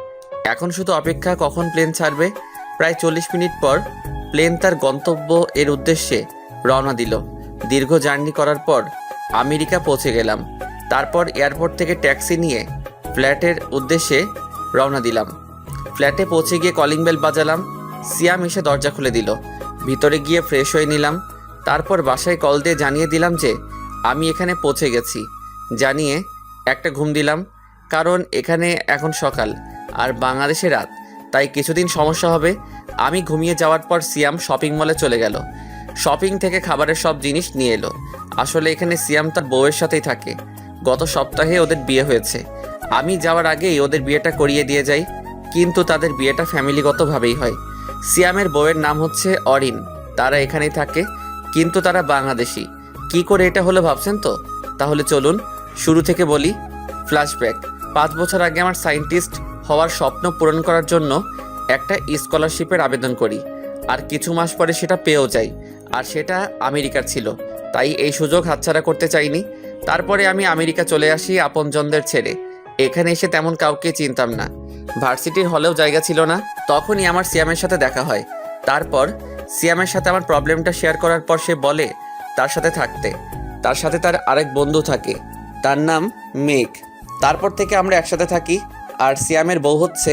এখন শুধু অপেক্ষা কখন প্লেন ছাড়বে। প্রায় 40 মিনিট পর প্লেন তার গন্তব্য এর উদ্দেশ্যে রওনা দিল। দীর্ঘ জার্নি করার পর আমেরিকা পৌঁছে গেলাম। তারপর এয়ারপোর্ট থেকে ট্যাক্সি নিয়ে ফ্ল্যাটের উদ্দেশ্যে রওনা দিলাম। ফ্ল্যাটে পৌঁছে গিয়ে কলিং বেল বাজালাম। সিয়াম এসে দরজা খুলে দিল। ভিতরে গিয়ে ফ্রেশ হয়ে নিলাম। তারপর বাসায় কল দিয়ে জানিয়ে দিলাম যে আমি এখানে পৌঁছে গেছি। জানিয়ে একটা ঘুম দিলাম, কারণ এখানে এখন সকাল আর বাংলাদেশে রাত, তাই কিছুদিন সমস্যা হবে। আমি ঘুমিয়ে যাওয়ার পর সিয়াম শপিং মলে চলে গেল। শপিং থেকে খাবারের সব জিনিস নিয়ে এলো। আসলে এখানে সিয়াম তার বউয়ের সাথেই থাকে। গত সপ্তাহে ওদের বিয়ে হয়েছে। আমি যাওয়ার আগেই ওদের বিয়েটা করিয়ে দিয়ে যাই, কিন্তু তাদের বিয়েটা ফ্যামিলিগতভাবেই হয়। সিয়ামের বউয়ের নাম হচ্ছে অরিন। তারা এখানেই থাকে, কিন্তু তারা বাংলাদেশি। কি করে এটা হলো ভাবছেন তো? তাহলে চলুন শুরু থেকে বলি। ফ্ল্যাশব্যাক। 5 বছর আগে আমার সায়েন্টিস্ট হওয়ার স্বপ্ন পূরণ করার জন্য একটা স্কলারশিপের আবেদন করি, আর কিছু মাস পরে সেটা পেয়েও যাই। আর সেটা আমেরিকার ছিল, তাই এই সুযোগ হাতছাড়া করতে চাইনি। তারপরে আমি আমেরিকা চলে আসি আপনজনদের ছেড়ে। এখানে এসে তেমন কাউকে চিনতাম না, ভার্সিটির হলেও জায়গা ছিল না। তখনই আমার সিয়ামের সাথে দেখা হয়। তারপর সিয়ামের সাথে আমার প্রবলেমটা শেয়ার করার পর সে বলে তার সাথে থাকতে। তার সাথে তার আরেক বন্ধু থাকে, তার নাম মেঘ। তারপর থেকে আমরা একসাথে থাকি। আর সিয়ামের বউ হচ্ছে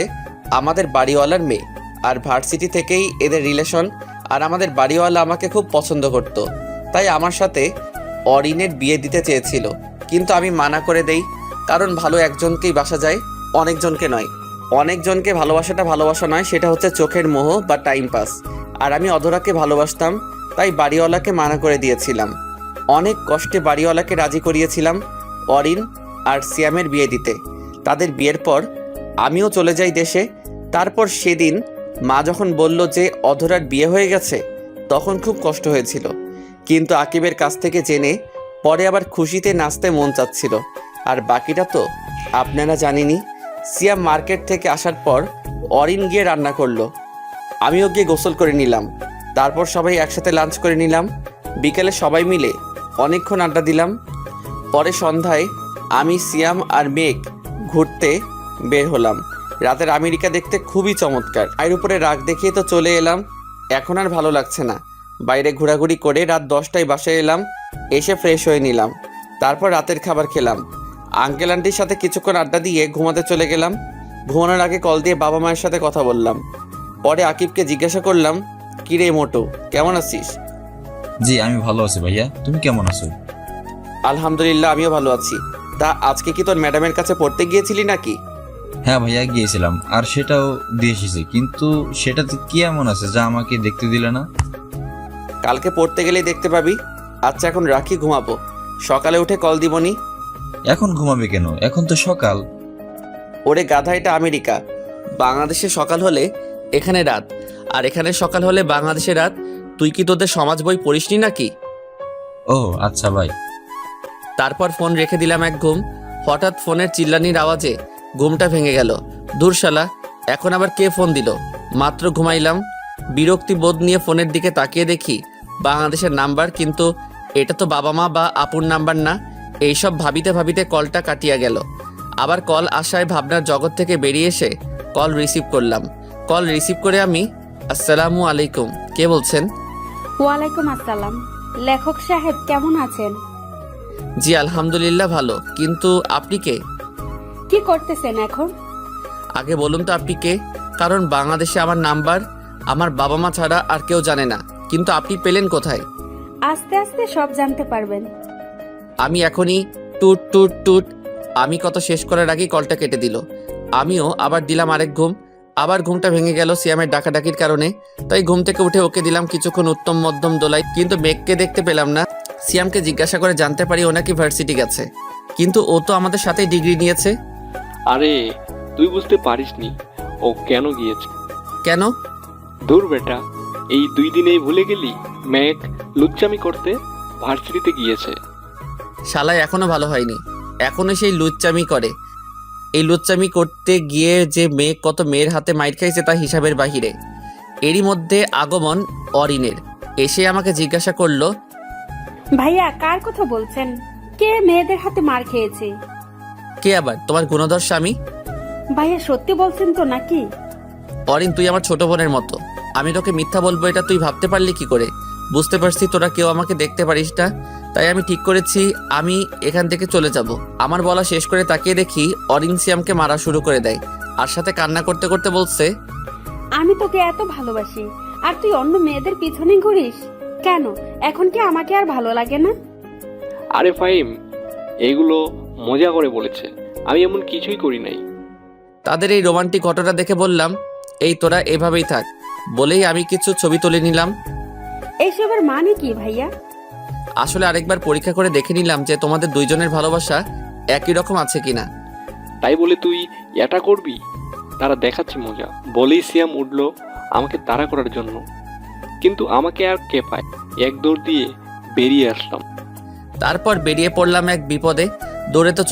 আমাদের বাড়িওয়ালার মেয়ে। আর ভার্সিটি থেকেই এদের রিলেশন। আর আমাদের বাড়িওয়ালা আমাকে খুব পছন্দ করত, তাই আমার সাথে অরিনের বিয়ে দিতে চেয়েছিল, কিন্তু আমি মানা করে দেই। কারণ ভালো একজনকেই বাসা যায়, অনেকজনকে নয়। অনেকজনকে ভালোবাসাটা ভালোবাসা নয়, সেটা হচ্ছে চোখের মোহ বা টাইম পাস। আর আমি অধরাকে ভালোবাসতাম, তাই বাড়িওয়ালাকে মানা করে দিয়েছিলাম। অনেক কষ্টে বাড়িওয়ালাকে রাজি করিয়েছিলাম অরিন আর সিয়ামের বিয়ে দিতে। তাদের বিয়ের পর আমিও চলে যাই দেশে। তারপর সেদিন মা যখন বলল যে অধরার বিয়ে হয়ে গেছে, তখন খুব কষ্ট হয়েছিল। কিন্তু আকিবের কাছ থেকে জেনে পরে আবার খুশিতে নাচতে মন চাচ্ছিল। আর বাকিটা তো আপনারা জানেনই। সিয়াম মার্কেট থেকে আসার পর অরিন গিয়ে রান্না করলো, আমিও গিয়ে গোসল করে নিলাম। তারপর সবাই একসাথে লাঞ্চ করে নিলাম। বিকেলে সবাই মিলে অনেকক্ষণ আড্ডা দিলাম। পরে সন্ধ্যায় আমি, সিয়াম আর মেঘ ঘুরতে বের হলাম। রাতের আমেরিকা দেখতে খুবই চমৎকার। এর উপরে রাগ দেখিয়ে তো চলে এলাম। এখন আর ভালো লাগছে না। বাইরে ঘোরাঘুরি করে রাত 10টায় বাসায় এলাম। এসে ফ্রেশ হয়ে নিলাম। তারপর রাতের খাবার খেলাম। আঙ্কেল আন্টির সাথে কিছুক্ষণ আড্ডা দিয়ে ঘুমাতে চলে গেলাম। ঘুমানোর আগে কল দিয়ে বাবা মায়ের সাথে কথা বললাম। পরে আকিবকে জিজ্ঞাসা করলাম, কিরে মোটু, কেমন আছিস? জি আমি ভালো আছি ভাইয়া, তুমি কেমন আছো? আলহামদুলিল্লাহ, আমিও ভালো আছি। তা আজকে কি তোর ম্যাডামের কাছে পড়তে গিয়েছিলি নাকি? হ্যাঁ ভাইয়া গিয়েছিলাম, আর সেটাও দিয়ে এসেছি, কিন্তু সেটাতে কি এমন আছে যা আমাকে দেখতে দিলে না? কালকে পড়তে গেলেই দেখতে পাবি। আচ্ছা এখন রাখি, ঘুমাবো। সকালে উঠে কল দিবনি। এখন ঘুমাবে কেন? এখন তো সকাল। ওরে গাধা, এটা আমেরিকা। বাংলাদেশে সকাল হলে এখানে রাত, আর এখানে সকাল হলে বাংলাদেশে রাত। তুই কি তোদের সমাজ বই পড়িসনি নাকি? ও আচ্ছা ভাই। তারপর ফোন রেখে দিলাম এক ঘুম। হঠাৎ ফোনের চিল্লানির আওয়াজে ঘুমটা ভেঙে গেল। দূর শালা, এখন আবার কে ফোন দিল? মাত্র ঘুমাইলাম। বিরক্তি বোধ নিয়ে ফোনের দিকে তাকিয়ে দেখি বাংলাদেশের নাম্বার, কিন্তু এটা তো বাবা মা বা আপুর নাম্বার না। এইসব ভাবিতে ভাবিতে কলটা কাটিয়া গেল। আবার কল আসায় ভাবনার জগৎ থেকে বেরিয়ে এসে কল রিসিভ করলাম। কল রিসিভ করে আমি, আসসালামু আলাইকুম, কে বলছেন? ওয়ালাইকুম আসসালাম। লেখক সাহেব কেমন আছেন? জি আলহামদুলিল্লাহ ভালো, কিন্তু আপনি কে? কি করতেছেন এখন? আগে বলুন তো আপনি কে, কারণ বাংলাদেশে আমার নাম্বার আমার বাবা মা ছাড়া আর কেউ জানে না। কিন্তু আপনি পেলেন কোথায়? আস্তে আস্তে সব জানতে পারবেন। আমি এখনই টুট টুট টুট। আমি কত শেষ করার আগেই কলটা কেটে দিল। আমিও আবার দিলাম আরেক ঘুম। আবার ঘুমটা ভেঙে গেল সিয়ামের ডাকাডাকির কারণে। তাই ঘুম থেকে উঠে ওকে দিলাম কিছুক্ষণ উত্তম মধ্যম দোলাই, কিন্তু মেঘকে দেখতে পেলাম না। সিয়ামকে জিজ্ঞাসা করে জানতে পারি ও নাকি ভার্সিটি গেছে, কিন্তু ও তো আমাদের সাথেই ডিগ্রি নিয়েছে। আরে তুই বুঝতে পারিসনি ও কেন গিয়েছে? কেন? দূর বেটা, এই 2 দিনেই ভুলে গেলি? ম্যাক লুচ্চামি করতে ভার্সিটিতে গিয়েছে। শালায় এখনো ভালো হয়নি, এখনো সেই লুচ্চামি করে। এই লুচ্চামি করতে গিয়ে যে মেয়ে কত মেয়ের হাতে মাইর খাইছে তা হিসাবের বাহিরে। এরই মধ্যে আগমন অরিনের। এসে আমাকে জিজ্ঞাসা করলো, ভাইয়া কার কথা বলছেন? কে মেয়েদের হাতে মার খেয়েছে? কে আবার? তোমার গুণধর স্বামী। ভাইয়া সত্যি বলছেন তো নাকি? অরিন, তুই আমার ছোট বোনের মতো। আমি তোকে মিথ্যা বলবো এটা তুই ভাবতে পারলি কি করে? বুঝতে পারছি তোরা কেউ আমাকে দেখতে পারিস না, তাই আমি ঠিক করেছি আমি এখান থেকে চলে যাব। আমার বলা শেষ করে তাকিয়ে দেখি অরিন সিয়ামকে মারা শুরু করে দেয়, আর সাথে কান্না করতে করতে বলছে, আমি তোকে এত ভালোবাসি আর তুই অন্য মেয়েদের পিছনে ঘুরিস কেন? এখন কি আমাকে আর ভালো লাগে না? আরে ফাহিম, এগুলো মজা করে বলেছে, আমি এমন কিছুই করি নাই। তাদের এই রোমান্টিক ঘটনা দেখে বললাম, এই তোরা এভাবেই থাক, বলেই আমি কিছু ছবি তুলে নিলাম। এইসবের মানে কি ভাইয়া? আসলে আরেকবার পরীক্ষা করে দেখে নিলাম যে তোমাদের দুইজনের ভালোবাসা একই রকম আছে কিনা। তাই বলে তুই এটা করবি? তারা দেখাচ্ছে মজা বলেই সিয়াম উঠল আমাকে তাড়া করার জন্য, কিন্তু আমাকে আর কে পায়? এক দৌড় দিয়ে বেরিয়ে আসলাম। তারপর বেরিয়ে পড়লাম এক বিপদে। দৌড়েতে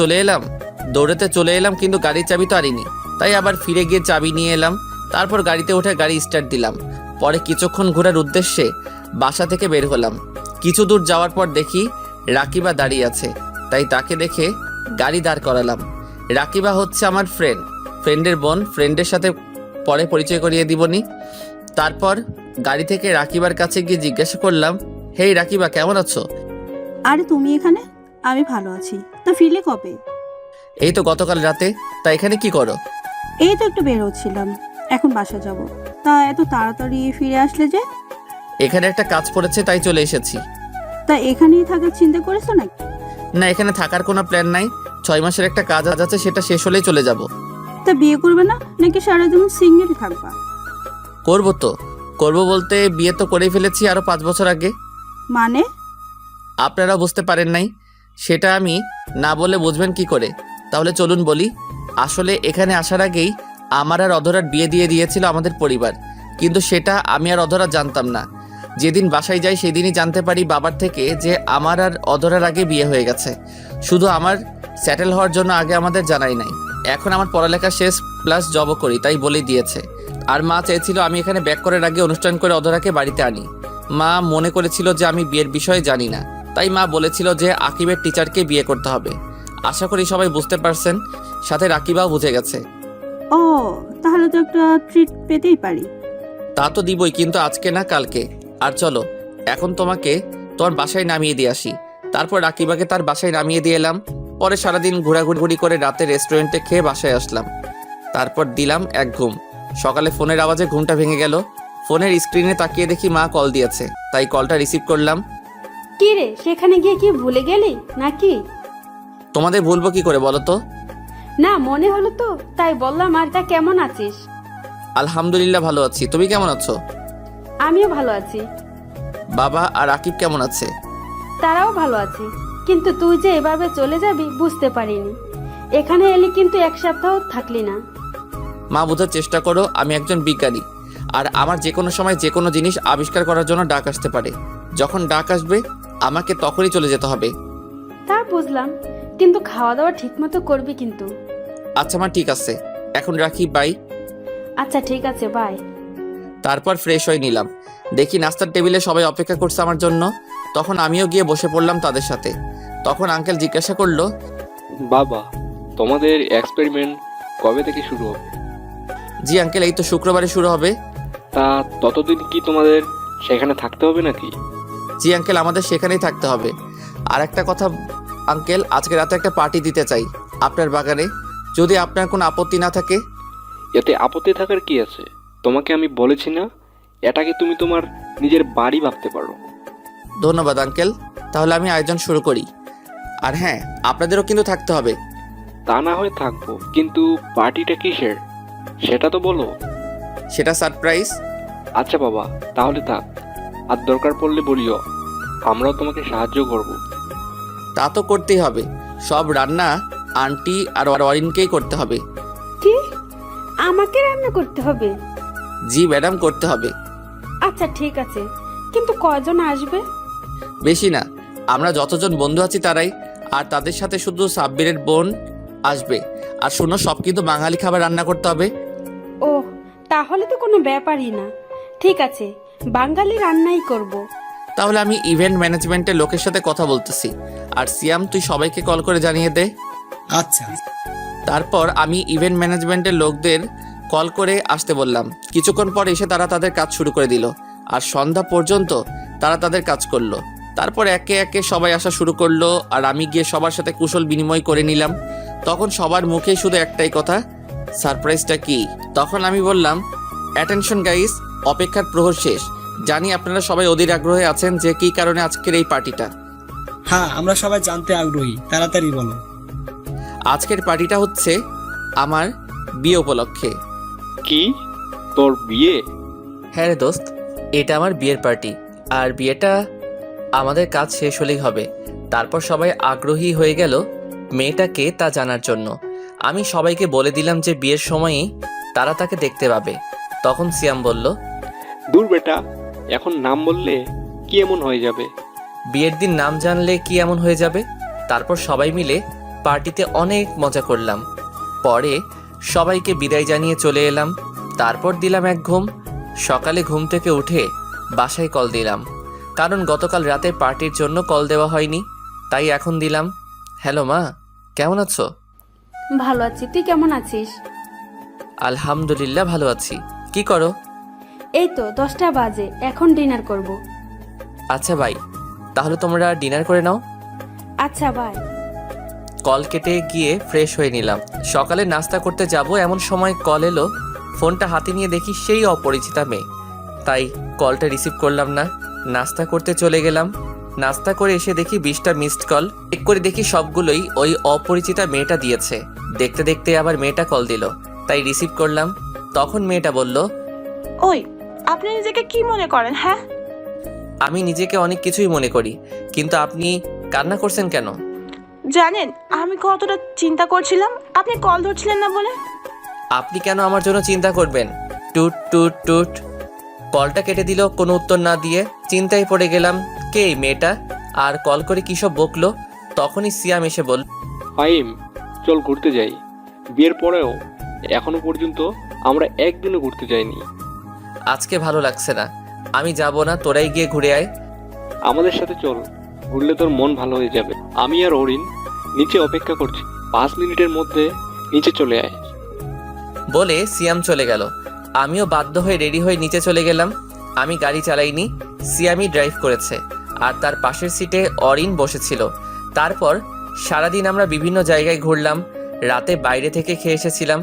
চলে এলাম কিন্তু গাড়ির চাবি তো আনিনি, তাই আবার ফিরে গিয়ে চাবি নিয়ে এলাম। তারপর গাড়িতে উঠে গাড়ি স্টার্ট দিলাম। পরে কিছুক্ষণ ঘোরার উদ্দেশ্যে বাসা থেকে বের হলাম। কিছু দূর যাওয়ার পর দেখি রাকিবা দাঁড়িয়ে আছে, তাই তাকে দেখে গাড়ি দাঁড় করালাম। রাকিবা হচ্ছে আমার ফ্রেন্ডের বোন। ফ্রেন্ডের সাথে পরে পরিচয় করিয়ে দিবনি। তারপর গাড়ি থেকে রাকিবার কাছে গিয়ে জিজ্ঞাসা করলাম, হেই রাকিবা, কেমন আছো? আরে তুমি এখানে? আমি ভালো আছি। তা ফিরলে কবে? এই তো গতকাল রাতে। তা এখানে কি করো? এই তো একটু বের হচ্ছিলাম, এখন বাসা যাব। তা এত তাড়াতাড়ি ফিরে আসলে যে? এখানে একটা কাজ পড়েছে তাই চলে এসেছি। তা এখানেই থাকার চিন্তা করেছো নাকি? না, এখানে থাকার কোনো প্ল্যান নাই। 6 মাসের একটা কাজ আছে, সেটা শেষ হলেই চলে যাব। তা বিয়ে করবে না নাকি সারা জীবন সিঙ্গেল থাকবা? করবো বলতে বিয়ে তো করেই ফেলেছি আরো 5 বছর আগে। মানে? আপনারা বুঝতে পারেন নাই, সেটা আমি না বলে বুঝবেন কি করে? তাহলে চলুন বলি। আসলে এখানে আসার আগেই আমার আর অধরার বিয়ে দিয়ে দিয়েছিল আমাদের পরিবার, কিন্তু সেটা আমি আর অধরা জানতাম না। যেদিন বাসায় যাই সেদিনই জানতে পারি বাবার থেকে যে আমার আর অধরার আগে বিয়ে হয়ে গেছে। শুধু আমার সেটেল হওয়ার জন্য আগে আমাদের জানাই নাই। এখন আমার পড়ালেখা শেষ প্লাস জবও করি, তাই বলেই দিয়েছে। আর মা চেয়েছিল আমি এখানে ব্যাক করার আগে অনুষ্ঠান করে অধরাকে বাড়িতে আনি। মা মনে করেছিল যে আমি বিয়ের বিষয়ে জানি না, তাই মা বলেছিল যে আকিবের টিচারকে বিয়ে করতে হবে। আশা করি সবাই বুঝতে পারছেন, সাথে রাকিবাও বুঝে গেছে। ও, তাহলে তো একটা ট্রিট পেতেই পারি। তা তো দিবই, কিন্তু আজকে না, কালকে। আর চলো এখন তোমাকে তোমার বাসায় নামিয়ে দিয়ে আসি। তারপর রাকিবাকে তার বাসায় নামিয়ে দিয়ে এলাম। পরে সারাদিন ঘোরাঘুরি করে রাতে রেস্টুরেন্টে খেয়ে বাসায় আসলাম। তারপর দিলাম এক ঘুম। সকালে ফোনের আওয়াজে ঘুমটা ভেঙে গেল। ফোনের স্ক্রিনে তাকিয়ে দেখি মা কল দিয়েছে, তাই কলটা রিসিভ করলাম। কি রে, সেখানে গিয়ে কি ভুলে গেলি নাকি? তোমাদের ভুলবো কি করে বলো তো? না, মনে হলো তো তাই বললাম। আর তা কেমন আছিস? আলহামদুলিল্লাহ ভালো আছি, তুমি কেমন আছো? আমিও ভালো আছি। বাবা আর আকিব কেমন আছে? তারাও ভালো আছে, কিন্তু তুই যে এভাবে চলে যাবি বুঝতে পারিনি। এখানে এলি কিন্তু 1 সপ্তাহ থাকলি না। মা বোঝার চেষ্টা করো, আমি একজন বিজ্ঞানী। আর আমার যে কোনো সময় যে কোনো জিনিস আবিষ্কার করার জন্য ডাক আসতে পারে। যখন ডাক আসবে আমাকে তখনই চলে যেতে হবে। তা বুঝলাম, কিন্তু খাওয়া দাওয়া ঠিক মতো করবি কিন্তু। আচ্ছা মা, ঠিক আছে, এখন রাখি, বাই। আচ্ছা ঠিক আছে, বাই। তারপর ফ্রেশ হয়ে নিলাম। দেখি নাস্তার টেবিলে সবাই অপেক্ষা করছে আমার জন্য। তখন আমিও গিয়ে বসে পড়লাম তাদের সাথে। তখন আঙ্কেল জিজ্ঞাসা করলো, বাবা, তোমাদের এক্সপেরিমেন্ট কবে থেকে শুরু হবে? জি আঙ্কেল, এই তো শুক্রবারে শুরু হবে। তা ততদিন কি তোমাদের সেখানে থাকতে হবে নাকি? জি আঙ্কেল, আমাদের সেখানেই থাকতে হবে। আর একটা কথা আঙ্কেল, আজকে রাতে একটা পার্টি দিতে চাই আপনার বাগানে, যদি আপনার কোনো আপত্তি না থাকে। এতে আপত্তি থাকার কি আছে? তোমাকে আমি বলেছি না, এটাকে তুমি তোমার নিজের বাড়ি ভাবতে পারো। ধন্যবাদ আঙ্কেল, তাহলে আমি আয়োজন শুরু করি। আর হ্যাঁ, আপনাদেরও কিন্তু থাকতে হবে। তা না হয় থাকবো, কিন্তু পার্টিটা কিসের সেটা তো বলো। সেটা সারপ্রাইজ। আচ্ছা বাবা, তাহলে থাক। আর দরকার পড়লে বলিও, আমরাও তোমাকে সাহায্য করব। তা তো করতেই হবে, সব রান্না আন্টি আর অরিনকেই করতে হবে। কি, আমাকে রান্না করতে হবে? জি ম্যাডাম, করতে হবে। আচ্ছা ঠিক আছে, কিন্তু কয়জন আসবে? বেশি না, আমরা যতজন বন্ধু আছি তারাই। আর তাদের সাথে শুধু সাব্বিরের বোন আসবে। আর শুনো, সব কিন্তু বাঙালি খাবার রান্না করতে হবে। ও, তাহলে তো কোনো ব্যাপারই না। ঠিক আছে, বাঙালি রান্নাই করব। তাহলে আমি ইভেন্ট ম্যানেজমেন্টের লোকের সাথে কথা বলতেছি। আর সিয়াম, তুই সবাইকে কল করে জানিয়ে দে। আচ্ছা। তারপর আমি ইভেন্ট ম্যানেজমেন্টের লোকদের কল করে আসতে বললাম। কিছুক্ষণ পর এসে তারা তাদের কাজ শুরু করে দিল। আর সন্ধ্যা পর্যন্ত তারা তাদের কাজ করলো। তারপর একে একে সবাই আসা শুরু করলো। আর আমি গিয়ে সবার সাথে কুশল বিনিময় করে নিলাম। তখন সবার মুখেই শুধু একটাই কথা, সারপ্রাইজটা কি? তখন আমি বললাম, অ্যাটেনশন গাইস, অপেক্ষার প্রহর শেষ। জানি আপনারা সবাই অধীর আগ্রহে আছেন যে কী কারণে আজকের এই পার্টিটা। হ্যাঁ, আমরা সবাই জানতে আগ্রহী, তাড়াতাড়ি বলো। আজকের পার্টিটা হচ্ছে আমার বিয়ে উপলক্ষে। কি, তোর বিয়ে? হ্যাঁ রে দোস্ত, এটা আমার বিয়ের পার্টি। আর বিয়েটা আমাদের কাজ শেষ হলেই হবে। তারপর সবাই আগ্রহী হয়ে গেল মেয়েটাকে তা জানার জন্য। আমি সবাইকে বলে দিলাম যে বিয়ের সময়ই তারা তাকে দেখতে পাবে। তখন সিয়াম বলল, দূর বেটা, এখন নাম বললে কি এমন হয়ে যাবে? বিয়ের দিন নাম জানলে কি এমন হয়ে যাবে? তারপর সবাই মিলে পার্টিতে অনেক মজা করলাম। পরে সবাইকে বিদায় জানিয়ে চলে এলাম। তারপর দিলাম এক ঘুম। সকালে ঘুম থেকে উঠে বাসায় কল দিলাম, কারণ গতকাল রাতে পার্টির জন্য কল দেওয়া হয়নি, তাই এখন দিলাম। হ্যালো মা, কেমন আছো? ভালো আছি, তুই কেমন আছিস? আলহামদুলিল্লাহ ভালো আছি। কি করো? এই তো 10টা বাজে, এখন ডিনার করব। আচ্ছা ভাই, তাহলে তোমরা ডিনার করে নাও। আচ্ছা বাই। কল কেটে গিয়ে ফ্রেশ হয়ে নিলাম। সকালে নাস্তা করতে যাব এমন সময় কল এলো। ফোনটা হাতে নিয়ে দেখি সেই অপরিচিতা মেয়ে, তাই কলটা রিসিভ করলাম না। নাস্তা করতে চলে গেলাম। নাস্তা করে এসে দেখি 20টা মিসড কল। চেক করে দেখি সবগুলোই ওই অপরিচিতা মেয়েটা দিয়েছে। দেখতে দেখতে আবার মেয়েটা কল দিল, তাই রিসিভ করলাম। তখন মেয়েটা বলল, ওই, আপনি নিজেকে কি মনে করেন? হ্যাঁ, আমি নিজেকে অনেক কিছুই মনে করি, কিন্তু আপনি কান্না করছেন কেন? জানেন আমি কতটা চিন্তা করছিলাম, আপনি কল ধরছিলেন না বলে। আপনি কেন আমার জন্য চিন্তা করবেন? টুট টুট টুট। কলটা কেটে দিল কোনো উত্তর না দিয়ে। চিন্তায় পড়ে গেলাম, কে এই মেয়েটা আর কল করে কী সব বকলো। তখনই সিয়াম এসে বলল, ফাইম, চল ঘুরতে যাই। বিয়ের পরেও এখনো পর্যন্ত আমরা একদিনও ঘুরতে যাইনি। আজকে ভালো লাগছে না, আমি যাব না, তোরাই গিয়ে ঘুরে আয়। আমাদের সাথে চল, ঘুরলে তোর মন ভালো হয়ে যাবে। আমি আর অরিন নিচে অপেক্ষা করছি, 5 মিনিটের মধ্যে নিচে চলে আয়। বলে সিয়াম চলে গেল। আমিও বাধ্য হয়ে রেডি হয়ে নিচে চলে গেলাম। আমি গাড়ি চালাইনি, সিয়ামই ড্রাইভ করেছে, আর তার পাশের সিটে অরিন বসেছিল। তারপর সারাদিন আমরা বিভিন্ন জায়গায় ঘুরলাম। রাতে বাইরে থেকে খেয়ে এসেছিলাম,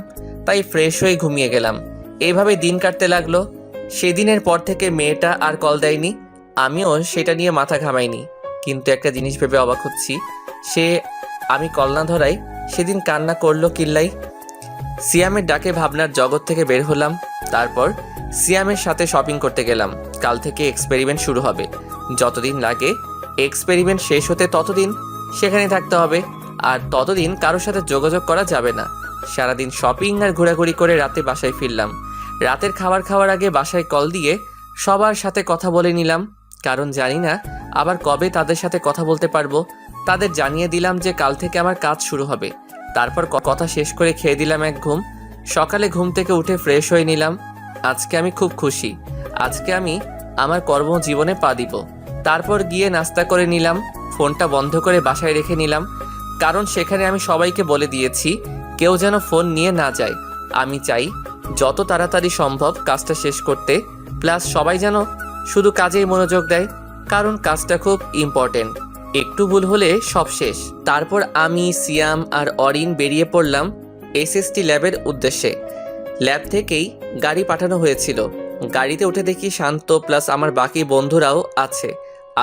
তাই ফ্রেশ হয়ে ঘুমিয়ে গেলাম। এভাবে দিন কাটতে লাগলো। সেদিনের পর থেকে মেয়েটা আর কল দেয়নি। আমিও সেটা নিয়ে মাথা ঘামাইনি। কিন্তু একটা জিনিস ভেবে অবাক হচ্ছি, আমি কল না ধরাই সেদিন কান্না করলো কিল্লাই। সিয়ামের ডাকে ভাবনার জগৎ থেকে বের হলাম। তারপর সিয়ামের সাথে শপিং করতে গেলাম। কাল থেকে এক্সপেরিমেন্ট শুরু হবে। যতদিন লাগে এক্সপেরিমেন্ট শেষ হতে ততদিন সেখানে থাকতে হবে, আর ততদিন কারোর সাথে যোগাযোগ করা যাবে না। সারাদিন শপিং আর ঘোরাঘুরি করে রাতে বাসায় ফিরলাম। রাতের খাবার খাওয়ার আগে বাসায় কল দিয়ে সবার সাথে কথা বলে নিলাম, কারণ জানি না আবার কবে তাদের সাথে কথা বলতে পারবো। তাদের জানিয়ে দিলাম যে কাল থেকে আমার কাজ শুরু হবে। তারপর কথা শেষ করে খেয়ে দিলাম এক ঘুম। সকালে ঘুম থেকে উঠে ফ্রেশ হয়ে নিলাম। আজকে আমি খুব খুশি। আজকে আমি আমার কর্মজীবনে পা দিব। তারপর গিয়ে নাস্তা করে নিলাম। ফোনটা বন্ধ করে বাসায় রেখে নিলাম, কারণ সেখানে আমি সবাইকে বলে দিয়েছি কেউ যেন ফোন নিয়ে না যায়। আমি চাই যত তাড়াতাড়ি সম্ভব কাজটা শেষ করতে, প্লাস সবাই যেন শুধু কাজেই মনোযোগ দেয়, কারণ কাজটা খুব ইম্পর্টেন্ট। একটু ভুল হলে সব শেষ। তারপর আমি, সিয়াম আর অরিন বেরিয়ে পড়লাম এসএসটি ল্যাবের উদ্দেশ্যে। ল্যাব থেকেই গাড়ি পাঠানো হয়েছিল। গাড়িতে উঠে দেখি শান্ত প্লাস আমার বাকি বন্ধুরাও আছে।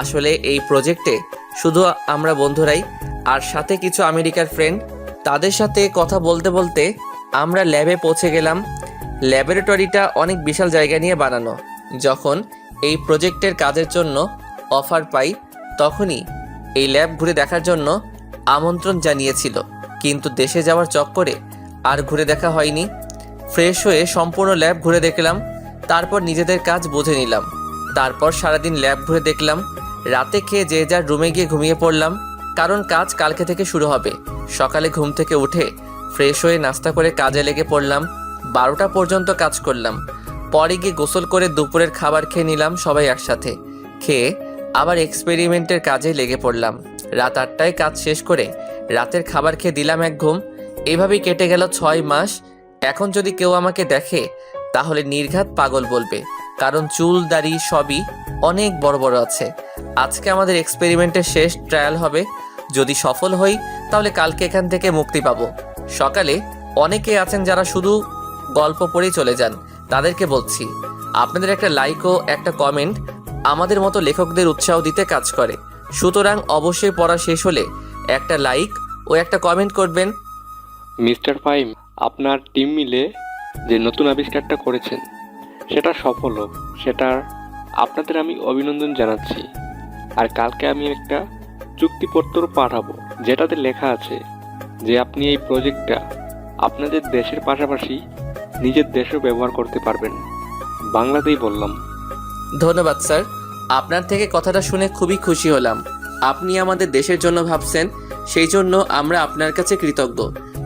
আসলে এই প্রজেক্টে শুধু আমরা বন্ধুরাই, আর সাথে কিছু আমেরিকার ফ্রেন্ড। তাদের সাথে কথা বলতে বলতে আমরা ল্যাবে পৌঁছে গেলাম। ল্যাবরেটরিটা অনেক বিশাল জায়গা নিয়ে বানানো। যখন এই প্রজেক্টের কাজের জন্য অফার পাই তখনই এই ল্যাব ঘুরে দেখার জন্য আমন্ত্রণ জানিয়েছিল, কিন্তু দেশে যাওয়ার চক্করে আর ঘুরে দেখা হয়নি। ফ্রেশ হয়ে সম্পূর্ণ ল্যাব ঘুরে দেখলাম, তারপর নিজেদের কাজ বুঝে নিলাম। তারপর সারাদিন ল্যাব ঘুরে দেখলাম। রাতে খেয়ে যে যার রুমে গিয়ে ঘুমিয়ে পড়লাম, কারণ কাজ কালকে থেকে শুরু হবে। সকালে ঘুম থেকে উঠে ফ্রেশ হয়ে নাস্তা করে কাজে লেগে পড়লাম। 12টা পর্যন্ত কাজ করলাম। পরে গিয়ে গোসল করে দুপুরের খাবার খেয়ে নিলাম সবাই একসাথে। খেয়ে আবার এক্সপেরিমেন্টের কাজে লেগে পড়লাম। রাত 8টায় কাজ শেষ করে রাতের খাবার খেয়ে দিলাম এক ঘুম। এভাবেই কেটে গেল 6 মাস। এখন যদি কেউ আমাকে দেখে তাহলে নির্ঘাত পাগল বলবে, কারণ চুল দাড়ি সবই অনেক বড় বড় আছে। আজকে আমাদের এক্সপেরিমেন্টের শেষ ট্রায়াল হবে। যদি সফল হই তাহলে কালকে এখান থেকে মুক্তি পাবো। সকালে অনেকে আছেন যারা শুধু গল্প পড়েই চলে যান, তাদেরকে বলছি আপনাদের একটা লাইক ও একটা কমেন্ট আমাদের মতো লেখকদের উৎসাহ দিতে কাজ করে। সুতরাং অবশ্যই পড়া শেষ হলে একটা লাইক ও একটা কমেন্ট করবেন। মিস্টার ফাইম, আপনার টিম মিলে যে নতুন আবিষ্কারটা করেছেন সেটা সফল হোক, সেটার আপনাদের আমি অভিনন্দন জানাচ্ছি। আর কালকে আমি একটা চুক্তিপত্র পাঠাবো, যেটাতে লেখা আছে যে আপনি এই প্রজেক্টটা আপনাদের দেশের পাশাপাশি নিজের দেশেও ব্যবহার করতে পারবেন। বাংলাতেই বললাম। ধন্যবাদ স্যার, আপনার থেকে কথাটা শুনে খুবই খুশি হলাম। আপনি আমাদের দেশের জন্য ভাবছেন, সেই জন্য আমরা আপনার কাছে কৃতজ্ঞ।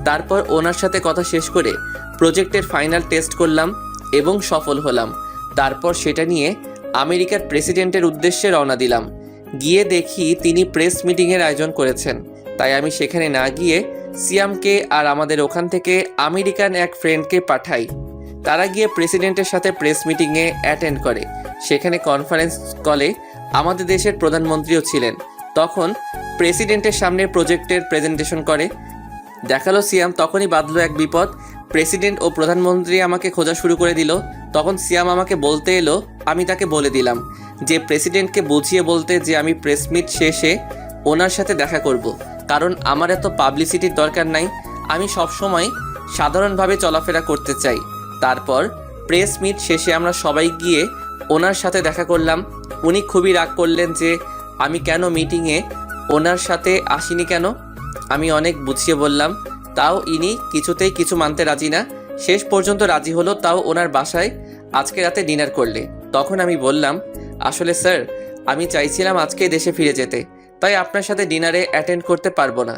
তারপর ওনার সাথে কথা শেষ করে প্রজেক্টের ফাইনাল টেস্ট করলাম এবং সফল হলাম। তারপর সেটা নিয়ে আমেরিকার প্রেসিডেন্টের উদ্দেশ্যে রওনা দিলাম। গিয়ে দেখি তিনি প্রেস মিটিংয়ের আয়োজন করেছেন, তাই আমি সেখানে না গিয়ে সিয়ামকে আর আমাদের ওখান থেকে আমেরিকান এক ফ্রেন্ডকে পাঠাই। তারা গিয়ে প্রেসিডেন্টের সাথে প্রেস মিটিংয়ে অ্যাটেন্ড করে। সেখানে কনফারেন্স কলে আমাদের দেশের প্রধানমন্ত্রীও ছিলেন। তখন প্রেসিডেন্টের সামনে প্রজেক্টের প্রেজেন্টেশন করে দেখালো সিয়াম। তখনই বাঁধলো এক বিপদ। প্রেসিডেন্ট ও প্রধানমন্ত্রী আমাকে খোঁজা শুরু করে দিল। তখন সিয়াম আমাকে বলতে এলো, আমি তাকে বলে দিলাম যে প্রেসিডেন্টকে বুঝিয়ে বলতে যে আমি প্রেস মিট শেষে ওনার সাথে দেখা করব, কারণ আমার এত পাবলিসিটির দরকার নাই। আমি সবসময় সাধারণভাবে চলাফেরা করতে চাই। তারপর প্রেস মিট শেষে আমরা সবাই গিয়ে ওনার সাথে দেখা করলাম। উনি খুবই রাগ করলেন যে আমি কেন মিটিংয়ে ওনার সাথে আসিনি কেন। আমি অনেক বুঝিয়ে বললাম, তাও ইনি কিছুতেই কিছু মানতে রাজি না। শেষ পর্যন্ত রাজি হলো, তাও ওনার বাসায় আজকে রাতে ডিনার করলে। তখন আমি বললাম, আসলে স্যার আমি চাইছিলাম আজকেই দেশে ফিরে যেতে, তাই আপনার সাথে ডিনারে অ্যাটেন্ড করতে পারবো না।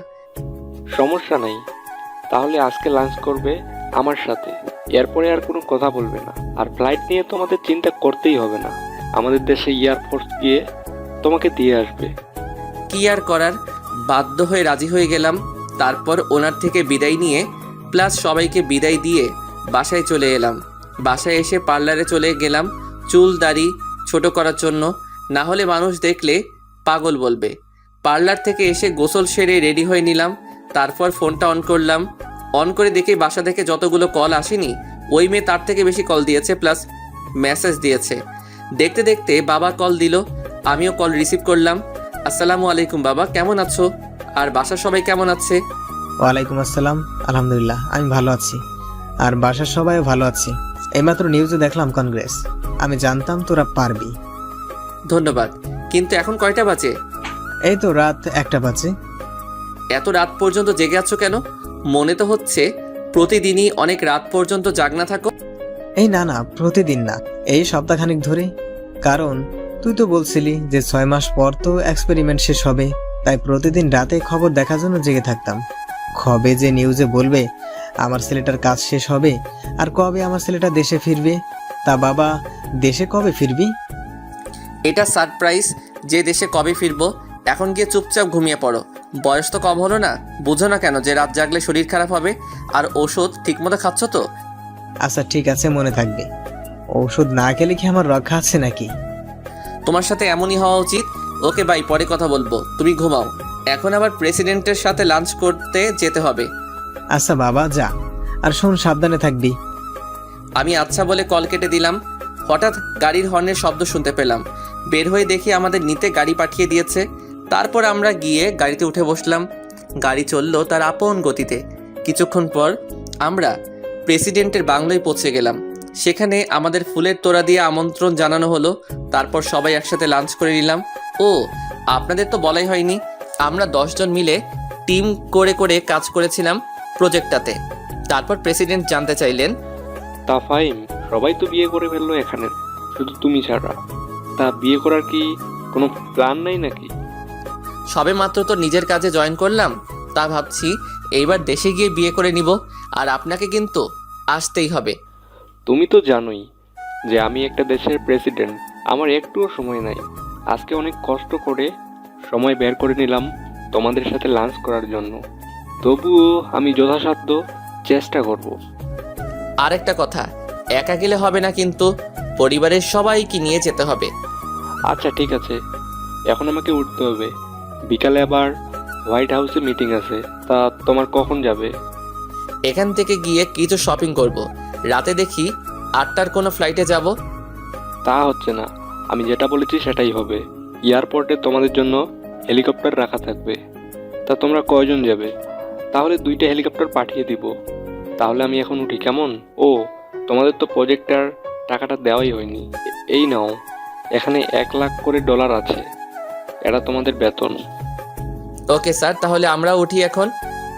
সমস্যা নাই, তাহলে আজকে লাঞ্চ করবে আমার সাথে, এরপরে আর কোনো কথা বলবে না। আর ফ্লাইট নিয়ে তোমাদের চিন্তা করতেই হবে না, আমাদের দেশে এয়ারফোর্স গিয়ে তোমাকে দিয়ে আসবে। কি আর করার, বাধ্য হয়ে রাজি হয়ে গেলাম। তারপর ওনার থেকে বিদায় নিয়ে প্লাস সবাইকে বিদায় দিয়ে বাসায় চলে এলাম। বাসায় এসে পার্লারে চলে গেলাম চুল দাড়ি ছোট করার জন্য, না হলে মানুষ দেখলে পাগল বলবে। পার্লার থেকে এসে গোসল সেরে রেডি হয়ে নিলাম। তারপর ফোনটা অন করলাম। অন করে দেখে বাসা থেকে যতগুলো কল আসেনি, ওই মেয়ে তার থেকে বেশি কল দিয়েছে, প্লাস মেসেজ দিয়েছে। দেখতে দেখতে বাবা কল দিল, আমিও কল রিসিভ করলাম। আসসালামু আলাইকুম বাবা, কেমন আছো? আর বাসার সবাই কেমন আছে? ওয়ালাইকুম আসসালাম, আলহামদুলিল্লাহ আমি ভালো আছি, আর বাসার সবাইও ভালো আছে। এইমাত্র নিউজে দেখলাম কংগ্রেস। আমি জানতাম তোরা পারবি। ধন্যবাদ, কিন্তু এখন কয়টা বাজে? এই তো রাত 1টা বাজে। এত রাত পর্যন্ত জেগে আছো কেন? মনে তো হচ্ছে প্রতিদিনই অনেক রাত পর্যন্ত জাগনা থাকো। এই না না, প্রতিদিন না, এই সপ্তাহখানিক ধরে। কারণ তুই তো বলছিলি যে 6 মাস পর তো এক্সপেরিমেন্ট শেষ হবে, তাই প্রতিদিন রাতে খবর দেখার জন্য জেগে থাকতাম। কবে যে নিউজে বলবে আমার ছেলেটার কাজ শেষ হবে, আর কবে আমার ছেলেটা দেশে ফিরবে। তা বাবা, দেশে কবে ফিরবি? এটা সারপ্রাইজ যে দেশে কবে ফিরবো। এখন গিয়ে চুপচাপ ঘুমিয়ে পড়ো। বয়স তো কম হলো না, বুঝো না কেন যে রাত জাগলে শরীর খারাপ হবে? আর ওষুধ ঠিকমতো খাচ্ছ তো? আচ্ছা ঠিক আছে, মনে থাকবে। ঔষধ না খেলে কি আমার রক্ষা আছে নাকি? তোমার সাথে এমনই হওয়া উচিত। ওকে বাই, পরে কথা বলবো, তুমি ঘুমাও। এখন আবার প্রেসিডেন্টের সাথে লাঞ্চ করতে যেতে হবে। আচ্ছা বাবা, যা। আর শোন, সাবধানে থাকবি। আমি আচ্ছা বলে কল কেটে দিলাম। হঠাৎ গাড়ির হর্নের শব্দ শুনতে পেলাম। বের হয়ে দেখি আমাদের নিতে গাড়ি পাঠিয়ে দিয়েছে। তারপর আমরা গিয়ে গাড়িতে উঠে বসলাম। গাড়ি চললো তার আপন গতিতে। কিছুক্ষণ পর আমরা প্রেসিডেন্টের বাংলোয় পৌঁছে গেলাম। সেখানে আমাদের ফুলের তোড়া দিয়ে আমন্ত্রণ জানানো হলো। তারপর সবাই একসাথে লাঞ্চ করে নিলাম। ও, আপনাদের তো বলাই হয়নি, আমরা 10 জন মিলে টিম করে করে কাজ করেছিলাম প্রজেক্টটাতে। তারপর প্রেসিডেন্ট জানতে চাইলেন, তা ফাইম, সবাই তো বিয়ে করে ফেললো এখানে, শুধু তুমি ছাড়া। তা বিয়ে করার কি কোনো প্ল্যান নাই নাকি? সবে মাত্র তো নিজের কাজে জয়েন করলাম, তা ভাবছি এইবার দেশে গিয়ে বিয়ে করে নিব। আর আপনাকে কিন্তু আসতেই হবে। তুমি তো জানোই যে আমি একটা দেশের প্রেসিডেন্ট, আমার একটুও সময় নাই। আজকে অনেক কষ্ট করে সময় বের করে নিলাম তোমাদের সাথে লাঞ্চ করার জন্য। তবুও আমি যথাসাধ্য চেষ্টা করব। আরেকটা কথা, একা গেলে হবে না কিন্তু, পরিবারের সবাইকে নিয়ে যেতে হবে। আচ্ছা ঠিক আছে, এখন আমাকে উঠতে হবে। বিকালে আবার হোয়াইট হাউসে মিটিং আছে। তা তোমার কখন যাবে? এখান থেকে গিয়ে কিছু শপিং করব। রাতে দেখি 8টার কোনো ফ্লাইটে যাব। তা হচ্ছে না, আমি যেটা বলেছি সেটাই হবে। এয়ারপোর্টে তোমাদের জন্য হেলিকপ্টার রাখা থাকবে। তা তোমরা কয়জন যাবে? তাহলে 2টা হেলিকপ্টার পাঠিয়ে দিব। তাহলে আমি এখন উঠি, কেমন? ও, তোমাদের তো প্রজেক্টটার টাকাটা দেওয়াই হয়নি। এই নাও, এখানে $1 লাখ করে আছে। এটা তোমাদের বেতন। ওকে স্যার, তাহলে আমরা উঠি এখন।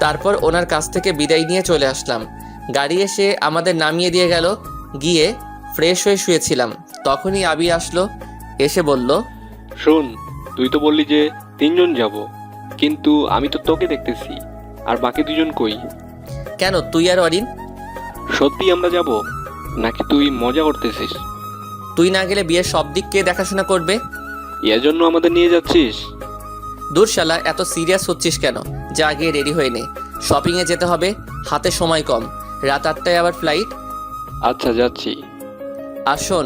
তারপর ওনার কাছ থেকে বিদায় নিয়ে চলে আসলাম। গাড়ি এসে আমাদের নামিয়ে দিয়ে গেল। গিয়ে ফ্রেশ হয়ে শুয়েছিলাম, তখনই আবি আসলো। এসে বলল, শোন, তুই তো বললি যে 3 জন যাব, কিন্তু আমি তো তোকে দেখতেছি। আর বাকি 2 জন কই? কেন, তুই আর অরিন? সত্যি আমরা যাব নাকি তুই মজা করতেছিস? তুই না গেলে বিয়ের সব দিক কে দেখাশোনা করবে? এর জন্য আমাদের নিয়ে যাচ্ছিস? দূর শালা, এত সিরিয়াস হচ্ছিস কেন? যা গিয়ে রেডি হয়ে নে, শপিংয়ে যেতে হবে, হাতে সময় কম। রাত 8টায় আবার ফ্লাইট। আচ্ছা, যাচ্ছি। আর শোন,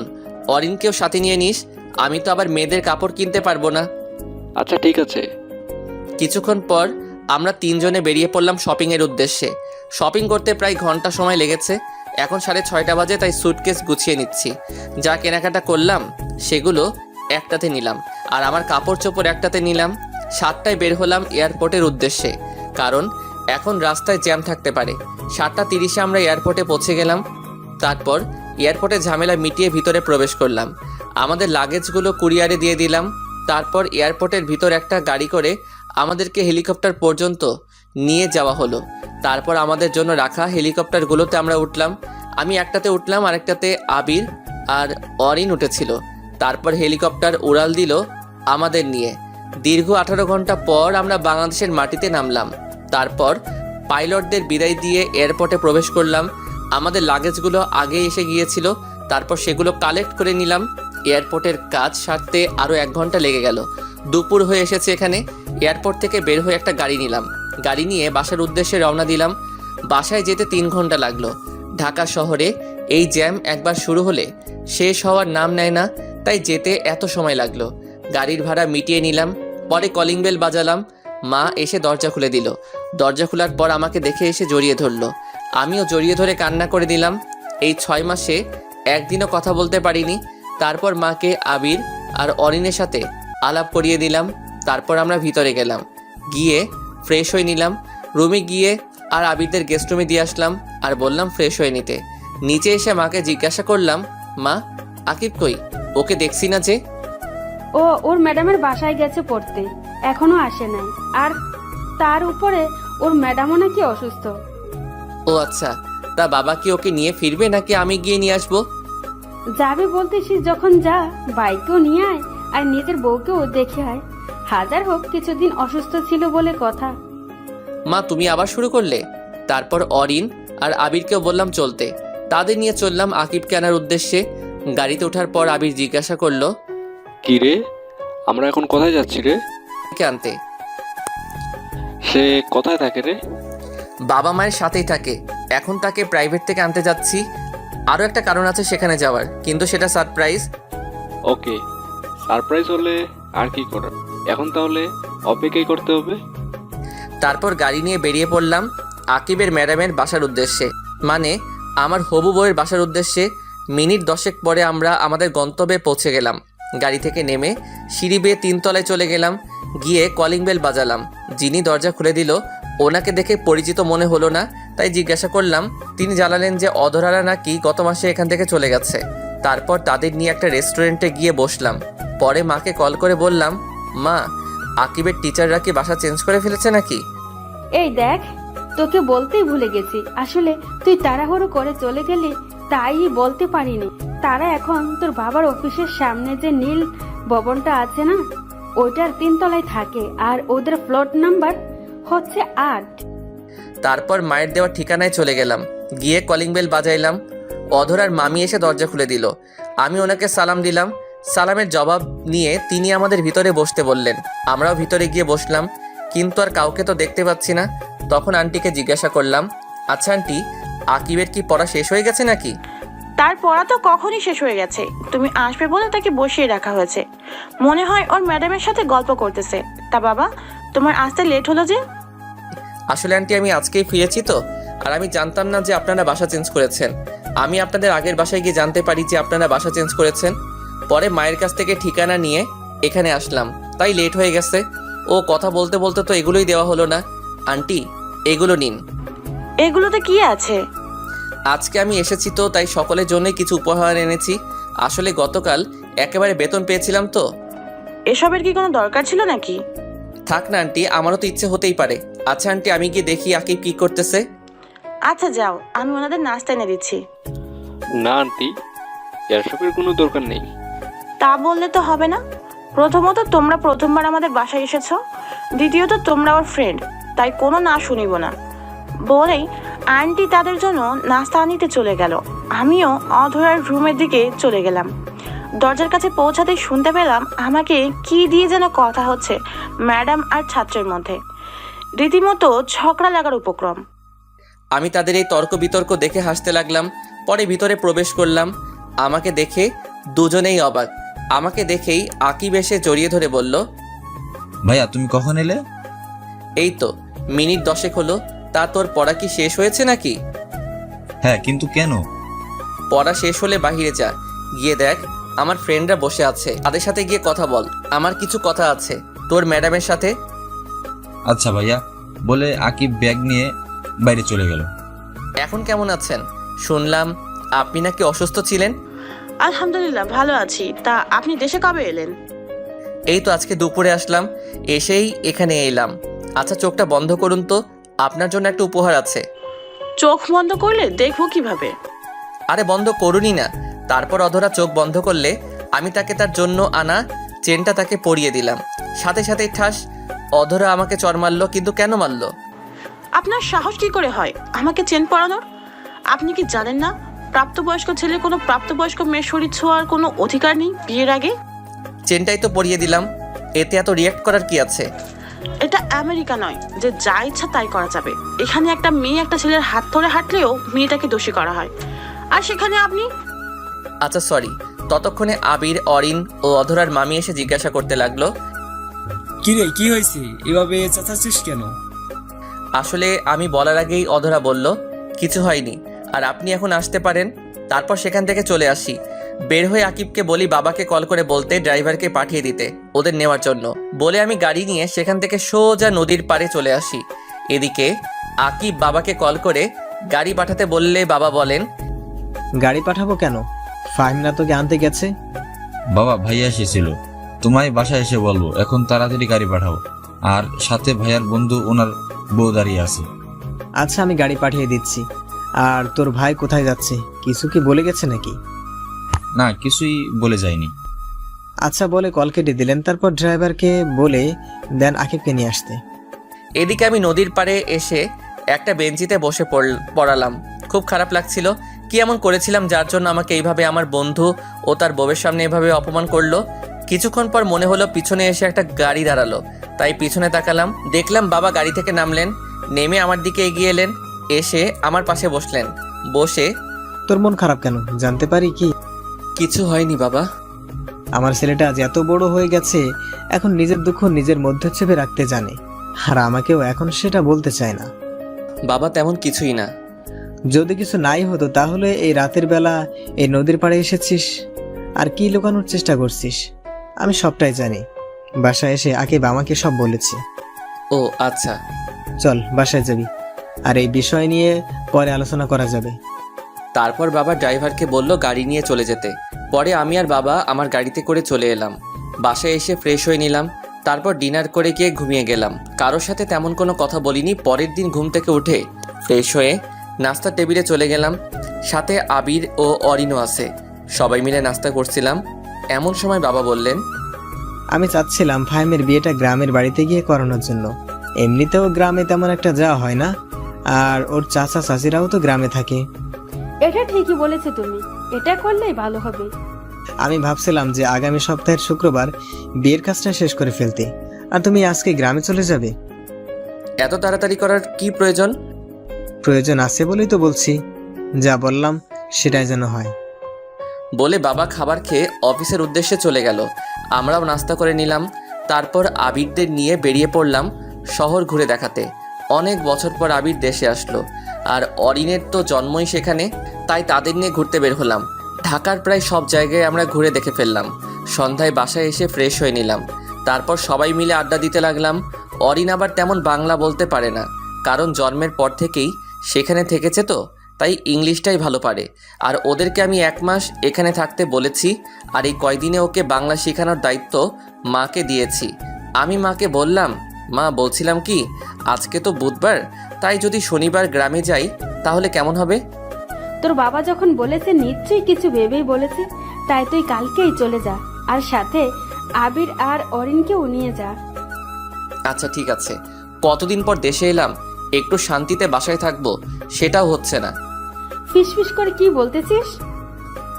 অরিনকেও সাথে নিয়ে নিস, আমি তো আবার মেয়েদের কাপড় কিনতে পারবো না। আচ্ছা ঠিক আছে। কিছুক্ষণ পর আমরা 3 জনে বেরিয়ে পড়লাম শপিংয়ের উদ্দেশ্যে। শপিং করতে প্রায় ঘন্টা সময় লেগেছে। এখন 6:30 বাজে, তাই সুটকেস গুছিয়ে নিচ্ছি। যা কেনাকাটা করলাম সেগুলো একটাতে নিলাম, আর আমার কাপড় চোপড় একটাতে নিলাম। 7টায় বের হলাম এয়ারপোর্টের উদ্দেশ্যে, কারণ এখন রাস্তায় জ্যাম থাকতে পারে। 7:30-এ আমরা এয়ারপোর্টে পৌঁছে গেলাম। তারপর এয়ারপোর্টে ঝামেলা মিটিয়ে ভিতরে প্রবেশ করলাম। আমাদের লাগেজগুলো কুরিয়ারে দিয়ে দিলাম। তারপর এয়ারপোর্টের ভিতর একটা গাড়ি করে আমাদেরকে হেলিকপ্টার পর্যন্ত নিয়ে যাওয়া হলো। তারপর আমাদের জন্য রাখা হেলিকপ্টারগুলোতে আমরা উঠলাম। আমি একটাতে উঠলাম, আরেকটাতে আবির আর অরিন উঠেছিল। তারপর হেলিকপ্টার উড়াল দিল আমাদের নিয়ে। দীর্ঘ 18 ঘন্টা পর আমরা বাংলাদেশের মাটিতে নামলাম। তারপর পাইলটদের বিদায় দিয়ে এয়ারপোর্টে প্রবেশ করলাম। আমাদের লাগেজগুলো আগে এসে গিয়েছিল, তারপর সেগুলো কালেক্ট করে নিলাম। এয়ারপোর্টের কাজ সারতে আরও 1 ঘন্টা লেগে গেল। দুপুর হয়ে এসেছে এখানে। এয়ারপোর্ট থেকে বের হয়ে একটা গাড়ি নিলাম। গাড়ি নিয়ে বাসার উদ্দেশ্যে রওনা দিলাম। বাসায় যেতে 3 ঘন্টা লাগলো। ঢাকা শহরে এই জ্যাম একবার শুরু হলে শেষ হওয়ার নাম নেয় না, তাই যেতে এত সময় লাগলো। গাড়ির ভাড়া মিটিয়ে নিলাম। পরে কলিং বেল বাজালাম। মা এসে দরজা খুলে দিল। দরজা খোলার পর আমাকে দেখে এসে জড়িয়ে ধরলো। আমিও জড়িয়ে ধরে কান্না করে দিলাম। এই 6 মাসে একদিনও কথা বলতে পারিনি। তারপর মাকে আবির আর অরিনের সাথে আলাপ করিয়ে দিলাম। তারপর আমরা ভিতরে গেলাম, গিয়ে ফ্রেশ হয়ে নিলাম। রুমে গিয়ে আর আবিরদের গেস্ট রুমে দিয়ে আসলাম আর বললাম ফ্রেশ হয়ে নিতে। নিচে এসে মাকে জিজ্ঞাসা করলাম, মা, আকিব কই? ওকে দেখছি না যে। ও ওর ম্যাডামের বাসায় গেছে পড়তে, এখনো আসে নাই। আর তার উপরে ওর ম্যাডামও নাকি অসুস্থ। ও ও আচ্ছা, তা বাবা কি ওকে নিয়ে ফিরবে নাকি আমি গিয়ে নিয়ে আসবো? যাবে বলতেছিস যখন যা, বাইকেও নিয়ে আয় আর নিজের বউকেও দেখে আয়। হাজার হোক কিছুদিন অসুস্থ ছিল বলে কথা। মা তুমি আবার শুরু করলে? তারপর অরিন আর আবিরকেও বললাম চলতে। তাদের নিয়ে চললাম আকিবকে আনার উদ্দেশ্যে। গাড়িতে ওঠার পর আবির জিজ্ঞাসা করলো, কি রে, আমরা এখন কোথায় যাচ্ছি রে? কে আনতে? সে কোথায় থাকে রে? বাবা মায়ের সাথেই থাকে, এখন তাকে প্রাইভেট থেকে আনতে যাচ্ছি। আরও একটা কারণ আছে সেখানে যাওয়ার, কিন্তু সেটা সারপ্রাইজ। ওকে, সারপ্রাইজ হলে আর কি করার, এখন তাহলে অপেক্ষাই করতে হবে। তারপর গাড়ি নিয়ে বেরিয়ে পড়লাম আকিবের ম্যাডামের বাসার উদ্দেশ্যে, মানে আমার হবু বউয়ের বাসার উদ্দেশ্যে। মিনিট 10 পরে আমরা আমাদের গন্তব্যে পৌঁছে গেলাম। গাড়ি থেকে নেমে সিঁড়ি বেয়ে 3 তলায় চলে গেলাম। গিয়ে কলিং বেল বাজালাম। যিনি দরজা খুলে দিল ওনাকে দেখে পরিচিত মনে হলো না, তাই জিজ্ঞাসা করলাম। তিনি জানালেন যে অধরারা নাকি গত মাসে এখান থেকে চলে গেছে। তারপর তাদের নিয়ে একটা রেস্টুরেন্টে গিয়ে বসলাম। পরে মাকে কল করে বললাম, মা আকিবের টিচাররা কি বাসা চেঞ্জ করে ফেলেছে নাকি? এই দেখ, তোকে বলতেই ভুলে গেছি, আসলে তুই তাড়াহুড়ো করে চলে গেলি তাই বলতে পারিনি। তারা এখন তোর বাবার অফিসের সামনে যে নীল ভবনটা আছে না, ওইটার 3 তলায় থাকে আর ওদের ফ্লোর নাম্বার হচ্ছে 8। তারপর মায়ের দেওয়া ঠিকানায় চলে গেলাম। গিয়ে কলিং বেল বাজাইলাম। অধরার মামি এসে দরজা খুলে দিল। আমি ওনাকে সালাম দিলাম। সালামের জবাব নিয়ে তিনি আমাদের ভিতরে বসতে বললেন। আমরাও ভিতরে গিয়ে বসলাম, কিন্তু আর কাউকে তো দেখতে পাচ্ছি না। তখন আন্টিকে জিজ্ঞাসা করলাম, আচ্ছা আন্টি, আকিবের কি পড়া শেষ হয়ে গেছে নাকি? তার পড়া তো কখনই শেষ হয়ে গেছে, তুমি আসবে বলে তাকে বসিয়ে রাখা হয়েছে। মনে হয় ওর ম্যাডামের সাথে গল্প করতেছে। তা বাবা, তোমার আসতে লেট হলো যে? আসলে আন্টি আমি আজকেই ফিরেছি তো, আর আমি জানতাম না যে আপনারা বাসা চেঞ্জ করেছেন। আমি আপনাদের আগের বাসায় গিয়ে জানতে পারি যে আপনারা বাসা চেঞ্জ করেছেন। পরে মায়ের কাছ থেকে ঠিকানা নিয়ে এখানে আসলাম, তাই লেট হয়ে গেছে। ও কথা বলতে বলতে তো এগুলোই দেওয়া হলো না। আন্টি এগুলো নিন। এগুলোতে কি আছে? আজকে আমি এসেছি তো, তাই সকলের জন্যই কিছু উপহার এনেছি। আসলে গতকাল একেবারে বেতন পেয়েছিলাম তো। এসবের কি কোনো দরকার ছিল নাকি? থাক না আন্টি, আমারও তো ইচ্ছে হতেই পারে। আচ্ছা আন্টি, আমি গিয়ে দেখি আকিব কি করতেছে। আচ্ছা যাও, আমি ওনাদের নাস্তা এনে দিচ্ছি। না আন্টি, এসবের কোনো দরকার নেই। তা বললে তো হবে না। প্রথমত তোমরা প্রথমবার আমাদের বাসায় এসেছো, দ্বিতীয়ত তোমরা ওর ফ্রেন্ড, তাই কোনো না শুনিব না বলেই আন্টি তাদের জন্য নাস্তা আনিতে চলে গেল। আমিও অধরার রুমের দিকে চলে গেলাম। দরজার কাছে পৌঁছাতেই শুনতে পেলাম আমাকে কি দিয়ে যেন কথা হচ্ছে ম্যাডাম আর ছাত্রের মধ্যে। রীতিমতো ঝগড়া লাগার উপক্রম। আমি তাদের এই তর্ক বিতর্ক দেখে হাসতে লাগলাম। পরে ভিতরে প্রবেশ করলাম। আমাকে দেখে দুজনেই অবাক। আমাকে দেখেই আকিব এসে জড়িয়ে ধরে বলল, ভাইয়া তুমি কখন এলে? এই তো মিনিট 10 হলো। তা তোর পড়া কি শেষ হয়েছে নাকি? হ্যাঁ, কিন্তু কেন? পড়া শেষ হলে বাহিরে যা, গিয়ে দেখ আমার ফ্রেন্ডরা বসে আছে, তাদের সাথে গিয়ে কথা বল। আমার কিছু কথা আছে তোর ম্যাডামের সাথে। আচ্ছা ভাইয়া বলে আকিব ব্যাগ নিয়ে বাইরে চলে গেল। এখন কেমন আছেন? শুনলাম আপনি নাকি অসুস্থ ছিলেন। আলহামদুলিল্লাহ ভালো আছি। তা আপনি দেশে কবে এলেন? এই তো আজকে দুপুরে আসলাম, এসেই এখানে এলাম। আচ্ছা চোখটা বন্ধ করুন তো, আপনার জন্য একটা উপহার আছে। চোখ বন্ধ করলে দেখবো কিভাবে? আরে বন্ধ করুনই না। তারপর অধরা চোখ বন্ধ করলে আমি তাকে তার জন্য আনা চেনটা তাকে পরিয়ে দিলাম। সাথে সাথেই ঠাস, অধরা আমাকে চড় মারলো। কিন্তু কেন মারলো? আপনার সাহস কি করে হয় আমাকে চেন পরানোর? আপনি কি জানেন না প্রাপ্তবয়স্ক ছেলে কোনো প্রাপ্তবয়স্ক মেয়ের শরীর ছোঁয়ার কোনো অধিকার নেই বিয়ের আগে? চেনটাই তো পরিয়ে দিলাম, এতে এত রিয়াক্ট করার কি আছে? এটা আমেরিকা নয় যে যা ইচ্ছা তাই করা যাবে। এখানে একটা মেয়ে একটা ছেলের হাত ধরে হাঁটলেও মেয়েটাকে দোষী করা হয়, আর সেখানে আপনি। আচ্ছা সরি। ততক্ষণে আবির, অরিন ও অধরার মামি এসে জিজ্ঞাসা করতে লাগলো, কিরে কি হয়েছে, এভাবে চেঁচাচ্ছিস কেন? আসলে আমি বলার আগেই অধরা বলল, কিছু হয়নি, আর আপনি এখন আসতে পারেন। তারপর সেখান থেকে চলে আসি। বের হয়ে আকিবকে বলি বাবাকে কল করে বলতে ড্রাইভারকে পাঠিয়ে দিতে ওদের নেওয়ার জন্য। বলে আমি গাড়ি নিয়ে সেখান থেকে সোজা নদীর পাড়ে চলে আসি। এদিকে আকিব বাবাকে কল করে গাড়ি পাঠাতে বললে বাবা বলেন, গাড়ি পাঠাবো কেন? ফাহিমরা তোকে আনতে গেছে। বাবা ভাইয়া এসেছিল, তোমায় বাসায় এসে বলবো এখন তাড়াতাড়ি গাড়ি পাঠাও। আর সাথে ভাইয়ার বন্ধু ওনার বউ দাঁড়িয়ে আছে। আচ্ছা, আমি গাড়ি পাঠিয়ে দিচ্ছি। আর তোর ভাই কোথায় যাচ্ছে, কিছু কি বলে গেছে নাকি? না, কিছুই বলে যায়নি। আচ্ছা বলে কল কেটে দিলেন, তারপর ড্রাইভারকে বলে দেন আকিবকে নিয়ে আসতে। এদিকে আমি নদীর পাড়ে এসে একটা বেঞ্চিতে বসে পড়ালাম। খুব খারাপ লাগছিল। কি এমন করেছিলাম যার জন্য আমাকে এইভাবে আমার বন্ধু ও তার বউয়ের সামনে এভাবে অপমান করলো। কিছুক্ষণ পর মনে হলো পিছনে এসে একটা গাড়ি দাঁড়ালো, তাই পিছনে তাকালাম। দেখলাম বাবা গাড়ি থেকে নামলেন, নেমে আমার দিকে এগিয়ে এলেন, এসে আমার পাশে বসলেন। বসে, তোর মন খারাপ কেন জানতে পারি কি? কিছু হয়নি বাবা। আমার ছেলেটা আজ এত বড় হয়ে গেছে, এখন নিজের দুঃখ নিজের মধ্যে চেপে রাখতে জানে, আর আমাকেও এখন সেটা বলতে চায় না। বাবা তেমন কিছুই না। যদি কিছু নাই হতো তাহলে এই রাতের বেলা এই নদীর পাড়ে এসেছিস আর কি লুকানোর চেষ্টা করছিস? আমি সবটাই জানি। বাসায় এসে আকিব আমাকে সব বলেছে। ও আচ্ছা। চল বাসায় যাবি, আর এই বিষয় নিয়ে পরে আলোচনা করা যাবে। তারপর বাবা ড্রাইভারকে বলল গাড়ি নিয়ে চলে যেতে। পরে আমি আর বাবা আমার গাড়িতে করে চলে এলাম। বাসায় এসে ফ্রেশ হয়ে নিলাম, তারপর ডিনার করে গিয়ে ঘুমিয়ে গেলাম। কারোর সাথে তেমন কোনো কথা বলিনি। পরের দিন ঘুম থেকে উঠে ফ্রেশ হয়ে নাস্তার টেবিলে চলে গেলাম। সাথে আবির ও অরিনও আছে। সবাই মিলে নাস্তা করছিলাম। এমন সময় বাবা বললেন, আমি চাচ্ছিলাম ফাহিমের বিয়েটা গ্রামের বাড়িতে গিয়ে করানোর জন্য। এমনিতেও গ্রামে তেমন একটা যাওয়া হয় না, আর ওর চাচা চাচিরাও তো গ্রামে থাকে। এটা ঠিকই বলেছে তুমি, এটা করলেই ভালো হবে। আমি ভাবছিলাম যে আগামী সপ্তাহের শুক্রবার বিয়ের কাজটা শেষ করে ফেলতে, আর তুমি আজকে গ্রামে চলে যাবে। এত তাড়াতাড়ি করার কি প্রয়োজন? প্রয়োজন আছে বলেই তো বলছি, যা বললাম সেটাই যেন হয়। বলে বাবা খাবার খেয়ে অফিসের উদ্দেশ্যে চলে গেল। আমরাও নাস্তা করে নিলাম। তারপর আবিরদের নিয়ে বেরিয়ে পড়লাম শহর ঘুরে দেখাতে। অনেক বছর পর আবির দেশে আসলো, আর অরিনের তো জন্মই সেখানে, তাই তাদের নিয়ে ঘুরতে বের হলাম। ঢাকার প্রায় সব জায়গায় আমরা ঘুরে দেখে ফেললাম। সন্ধ্যায় বাসায় এসে ফ্রেশ হয়ে নিলাম। তারপর সবাই মিলে আড্ডা দিতে লাগলাম। অরিন আবার তেমন বাংলা বলতে পারে না, কারণ জন্মের পর থেকেই সেখানে থেকেছে তো, তাই ইংলিশটাই ভালো পারে। আর ওদেরকে আমি 1 মাস এখানে থাকতে বলেছি, আর এই কয়দিনে ওকে বাংলা শেখানোর দায়িত্ব মাকে দিয়েছি। আমি মাকে বললাম, মা বলছিলাম কি, আজকে তো বুধবার, তাই যদি শনিবার গ্রামে যাই তাহলে কেমন হবে? তোর বাবা যখন বলেছে নিশ্চয়ই কিছু ভেবেই বলেছে, তাই তুই কালকেই চলে যা, আর সাথে আবির আর অরিনকেও নিয়ে যা। আচ্ছা ঠিক আছে। কতদিন পর দেশে এলাম, একটু শান্তিতে বাসায় থাকবো, সেটাও হচ্ছে না। ফিসফিস করে কি বলতেছিস?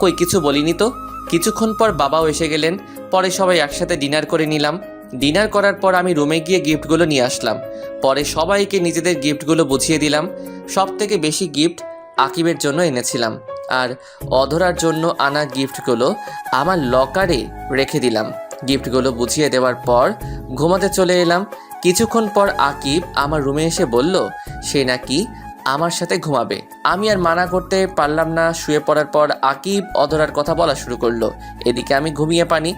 কই কিছু বলিনি তো। কিছুক্ষণ পর বাবাও এসে গেলেন। পরে সবাই একসাথে ডিনার করে নিলাম। ডিনার করার পর আমি রুমে গিয়ে গিফটগুলো নিয়ে আসলাম। পরে সবাইকে নিজেদের গিফটগুলো বুঝিয়ে দিলাম। সব থেকে বেশি গিফট আকিবের জন্য এনেছিলাম, আর অধরার জন্য আনা গিফটগুলো আমার লকারে রেখে দিলাম। গিফটগুলো বুঝিয়ে দেওয়ার পর ঘুমাতে চলে এলাম। কিছুক্ষণ পর আকিব আমার রুমে এসে বলল সে নাকি আমার সাথে ঘুমাবে। আমি আর মানা করতে পারলাম না। শুয়ে পড়ার পর আকিব অধরার কথা বলা শুরু করলো। এদিকে আমি ঘুমিয়ে পানি।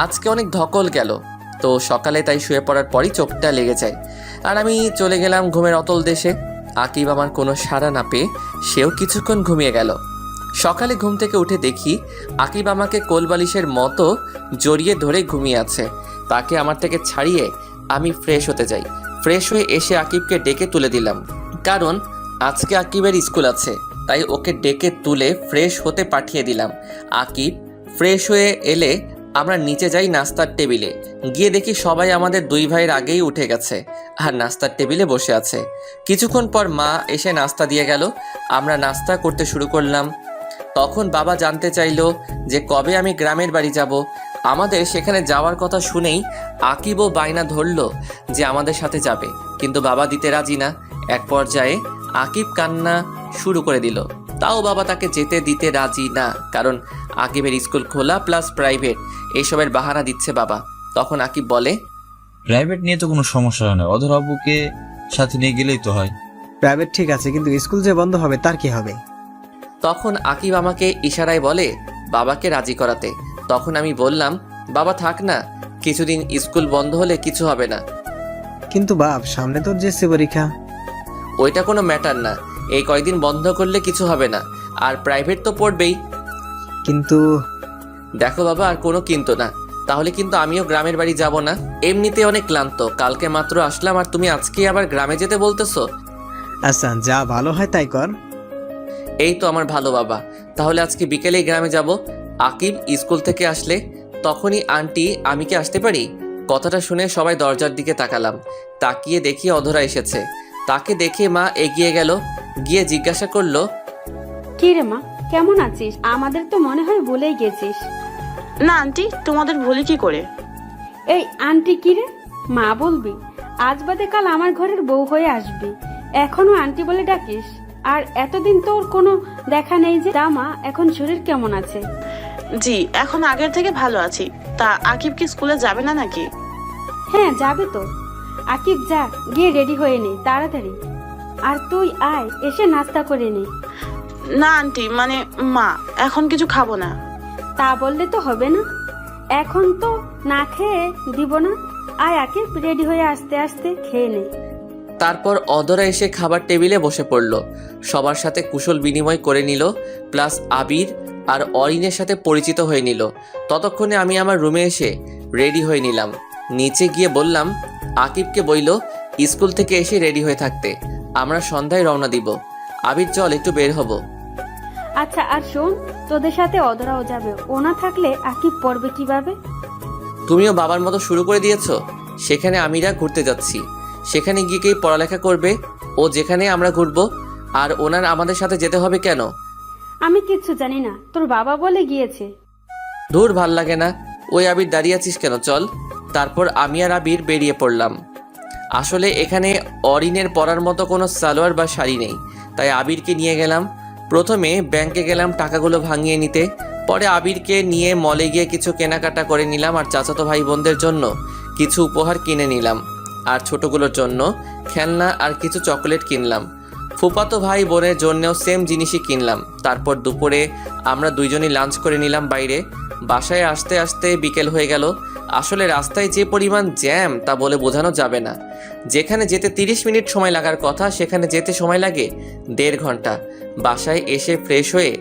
আজকে অনেক ধকল গেল, তো সকালে তাই শুয়ে পড়ার পরই চোখটা লেগে যায়, আর আমি চলে গেলাম ঘুমের অতল দেশে। আকিব আমার কোনো সাড়া না পেয়ে সেও কিছুক্ষণ ঘুমিয়ে গেল। সকালে ঘুম থেকে উঠে দেখি আকিব আমাকে কোলবালিশের মতো জড়িয়ে ধরে ঘুমিয়ে আছে। তাকে আমার থেকে ছাড়িয়ে আমি ফ্রেশ হতে যাই। ফ্রেশ হয়ে এসে আকিবকে ডেকে তুলে দিলাম, কারণ আজকে আকিবের স্কুল আছে, তাই ওকে ডেকে তুলে ফ্রেশ হতে পাঠিয়ে দিলাম। আকিব ফ্রেশ হয়ে এলে আমরা নিচে যাই নাস্তার টেবিলে। গিয়ে দেখি সবাই আমাদের 2 ভাইয়ের আগেই উঠে গেছে আর নাস্তার টেবিলে বসে আছে। কিছুক্ষণ পর মা এসে নাস্তা দিয়ে গেল। আমরা নাস্তা করতে শুরু করলাম। তখন বাবা জানতে চাইলো যে কবে আমি গ্রামের বাড়ি যাব। আমাদের সেখানে যাওয়ার কথা শুনেই আকিবও বায়না ধরলো যে আমাদের সাথে যাবে, কিন্তু বাবা দিতে রাজি না। এক পর্যায়ে আকিব কান্না শুরু করে দিল, তাও বাবা তাকে যেতে দিতে রাজি না, কারণ আকিবের স্কুল খোলা প্লাস প্রাইভেট, এইসবের বাহানা দিচ্ছে বাবা। তখন আকিব বলে, প্রাইভেট নিয়ে তো কোনো সমস্যা হয় না, অধর আব্বুকে সাথে নিয়ে গেলেই তো হয়। প্রাইভেট ঠিক আছে, কিন্তু স্কুল যে বন্ধ হবে তার কি হবে? তখন আকিব আমাকে ইশারায় বলে বাবাকে রাজি করাতে। তখন আমি বললাম, বাবা থাক না, কিছুদিন স্কুল বন্ধ হলে কিছু হবে না। কিন্তু বাপ, সামনে তোর জেএসসি পরীক্ষা। ওইটা কোনো ম্যাটার না, এই কয়দিন বন্ধ করলে কিছু হবে না, আর প্রাইভেট তো পড়বেই। কিন্তু দেখো বাবা, আর কোনো কিন্তু না, তাহলে কিন্তু আমিও গ্রামের বাড়ি যাব না। এমনিতে অনেক ক্লান্ত, কালকে মাত্র আসলাম আর তুমি আজকে আবার গ্রামে যেতে বলতেছো। আচ্ছা, যা ভালো হয় তাই কর। এই তো আমার ভালো বাবা। তাহলে আজকে বিকেলেই গ্রামে যাব। আকিব স্কুল থেকে আসলে তখনই আন্টি আমি কি আসতে পারি? কথাটা শুনে সবাই দরজার দিকে তাকালাম। তাকিয়ে দেখি অধরা এসেছে। তাকে দেখে মা এগিয়ে গেল, গিয়ে জিজ্ঞাসা করলো, কি রে মা, কেমন আছিস? আমাদের তো মনে হয় ভুলেই গেছিস। না আন্টি, তোমাদের ভুলি কি করে? এই আন্টি কি রে? মা বলবি? আজ বাদে কাল আমার ঘরের বউ হয়ে আসবি, এখনো আন্টি বলে ডাকিস? আর এতদিন তোর কোনো দেখা নেই যে। তা মা, এখন শরীর কেমন আছে? জি, এখন আগের থেকে ভালো আছি। তা আকিব কি স্কুলে যাবে না নাকি? হ্যাঁ, যাবে তো। আকিব যা, গিয়ে রেডি হয়ে নে তাড়াতাড়ি। আর তুই আয়, এসে নাস্তা করে নে। না আন্টি, মানে মা, এখন কিছু খাবো না। তা বললে তো হবে না, এখন তো না খেয়ে দিব না। আয় আকিব, রেডি হয়ে আস্তে আস্তে খেয়ে নে। তারপর অধরা এসে খাবার টেবিলে বসে পড়ল। সবার সাথে কুশল বিনিময় করে নিল, প্লাস আবির আর অরিনের সাথে পরিচিত হয়ে নিল। ততক্ষণে আমি আমার রুমে এসে রেডি হয়ে নিলাম। নিচে গিয়ে বললাম আকিবকে বইল স্কুল থেকে এসে রেডি হয়ে থাকতে, আমরা সন্ধ্যায় রওনা দিব। আবির চল একটু বের হব। আচ্ছা, আর শোন, তোদের সাথে অধরাও যাবে। ও না থাকলে আকিব পড়বে কিভাবে? তুমিও বাবার মতো শুরু করে দিয়েছো। সেখানে আমিরা ঘুরতে যাচ্ছি, সেখানে গিয়ে কি পড়ালেখা করবে? ও যেখানে আমরা ঘুরবো, আর ওনার আমাদের সাথে যেতে হবে কেন? আমি কিচ্ছু জানি না, তোর বাবা বলে গিয়েছে। ধুর, ভাল লাগে না। ওই আবির দাঁড়িয়ে আছিস কেন, চল। তারপর আমি আর আবির বেরিয়ে পড়লাম। আসলে এখানে অরিনের পরার মতো কোনো সালোয়ার বা শাড়ি নেই, তাই আবিরকে নিয়ে গেলাম। প্রথমে ব্যাংকে গেলাম টাকাগুলো ভাঙিয়ে নিতে, পরে আবিরকে নিয়ে মলে গিয়ে কিছু কেনাকাটা করে নিলাম, আর চাচাতো ভাই বোনদের জন্য কিছু উপহার কিনে নিলাম, আর ছোটগুলোর জন্য খেলনা আর কিছু চকলেট কিনলাম। ফুফাতো ভাই বোনের জন্যও সেম জিনিসই কিনলাম। তারপর দুপুরে আমরা দুইজনই লাঞ্চ করে নিলাম বাইরে। বাসায় আসতে আসতে বিকেল হয়ে গেল। আসলে রাস্তায় যে পরিমাণ জ্যাম তা বলে বোঝানো যাবে না। যেখানে যেতে 30 মিনিট সময় লাগার কথা, সেখানে যেতে সময় লাগে 1.5 ঘন্টা। বাসায় এসে ফ্রেশ হয়ে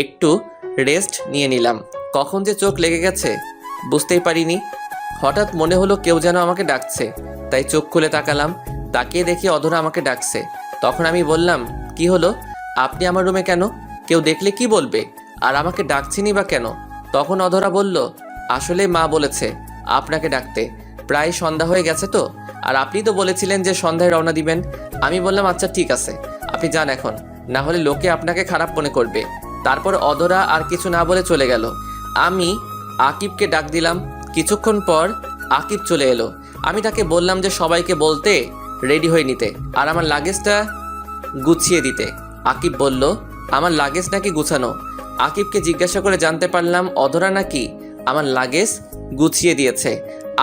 একটু রেস্ট নিয়ে নিলাম। কখন যে চোখ লেগে গেছে বুঝতেই পারিনি। হঠাৎ মনে হলো কেউ যেন আমাকে ডাকছে, তাই চোখ খুলে তাকালাম। তাকিয়ে দেখি অধরা আমাকে ডাকছে। তখন আমি বললাম, কি হলো, আপনি আমার রুমে কেন? কেউ দেখলে কি বলবে? আর আমাকে ডাকছেনই বা কেন? তখন অধরা বলল, আসলে মা বলেছে আপনাকে ডাকতে, প্রায় সন্ধ্যা হয়ে গেছে তো, আর আপনি তো বলেছিলেন যে সন্ধ্যায় রওনা দিবেন। আমি বললাম আচ্ছা ঠিক আছে, আপনি যান এখন, না হলে লোকে আপনাকে খারাপ মনে করবে। তারপর অধরা আর কিছু না বলে চলে গেল। আমি আকিবকে ডাক দিলাম। কিছুক্ষণ পর আকিব চলে এলো। আমি তাকে বললাম যে সবাইকে বলতে রেডি হয়ে নিতে আর আমার লাগেজটা গুছিয়ে দিতে। আকিব বলল, আমার লাগেজ নাকি গুছানো? আকিবকে জিজ্ঞাসা করে জানতে পারলাম অধরা নাকি আমার লাগেজ গুছিয়ে দিয়েছে।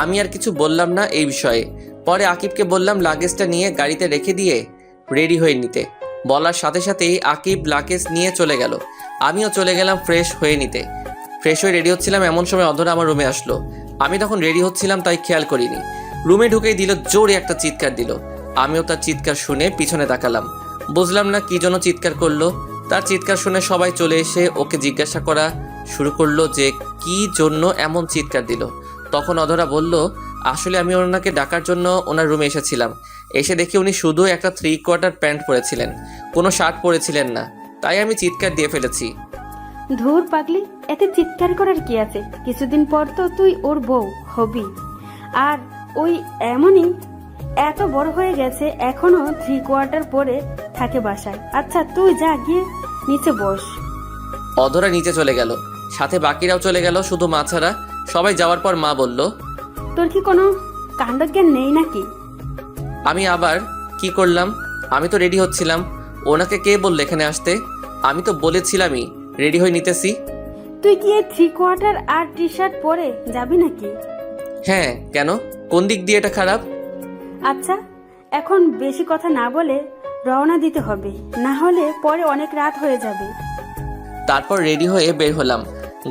আমি আর কিছু বললাম না এই বিষয়ে। পরে আকিবকে বললাম লাগেজটা নিয়ে গাড়িতে রেখে দিয়ে রেডি হয়ে নিতে। বলার সাথে সাথেই আকিব লাগেজ নিয়ে চলে গেল। আমিও চলে গেলাম ফ্রেশ হয়ে নিতে। ফ্রেশ হয়ে রেডি হচ্ছিলাম, এমন সময় অধরা আমার রুমে আসলো। আমি তখন রেডি হচ্ছিলাম তাই খেয়াল করিনি। রুমে ঢুকেই দিল জোরে একটা চিৎকার দিল। আমিও তার চিৎকার শুনে পিছনে তাকালাম। বুঝলাম না কি জন্য চিৎকার করলো। তার চিৎকার শুনে সবাই চলে এসে ওকে জিজ্ঞাসা করা শুরু করলো যে কি জন্য এমন চিৎকার দিল। তখন অধরা বলল, আসলে আমি ওনাকে ডাকার জন্য ওনার রুমে এসেছিলাম। এসে দেখি উনি শুধু একটা 3/4 প্যান্ট পরেছিলেন, কোনো শার্ট পরেছিলেন না, তাই আমি চিৎকার দিয়ে ফেলেছি। ধুর পাগলি, এতে চিৎকার করার কি আছে? কিছুদিন পর তো তুই ওর বউ হবি। আর ওই এমনই এত বড় হয়ে গেছে, এখনো 3/4 পরে থাকে বাসায়। আচ্ছা তুই যা, গিয়ে নিচে বস। অধরা নিচে চলে গেল, সাথে বাকিরাও চলে গেল, শুধু মা ছাড়া। সবাই যাওয়ার পর মা বলল, তোর কি কোনো কাণ্ডজ্ঞান নেই নাকি? আমি আবার কি করলাম? আমি তো রেডি হচ্ছিলাম। ওনাকে কে বলল এখানে আসতে? আমি তো বলেছিলামই রেডি হয়ে নিতেছি। তুই কি 3/4 আর টি শার্ট পরে যাবি নাকি? হ্যাঁ, কেন? কোন দিক দিয়ে এটা খারাপ? আচ্ছা, এখন বেশি কথা না বলে রওনা দিতে হবে, না হলে পরে অনেক রাত হয়ে যাবে। তারপর রেডি হয়ে বের হলাম।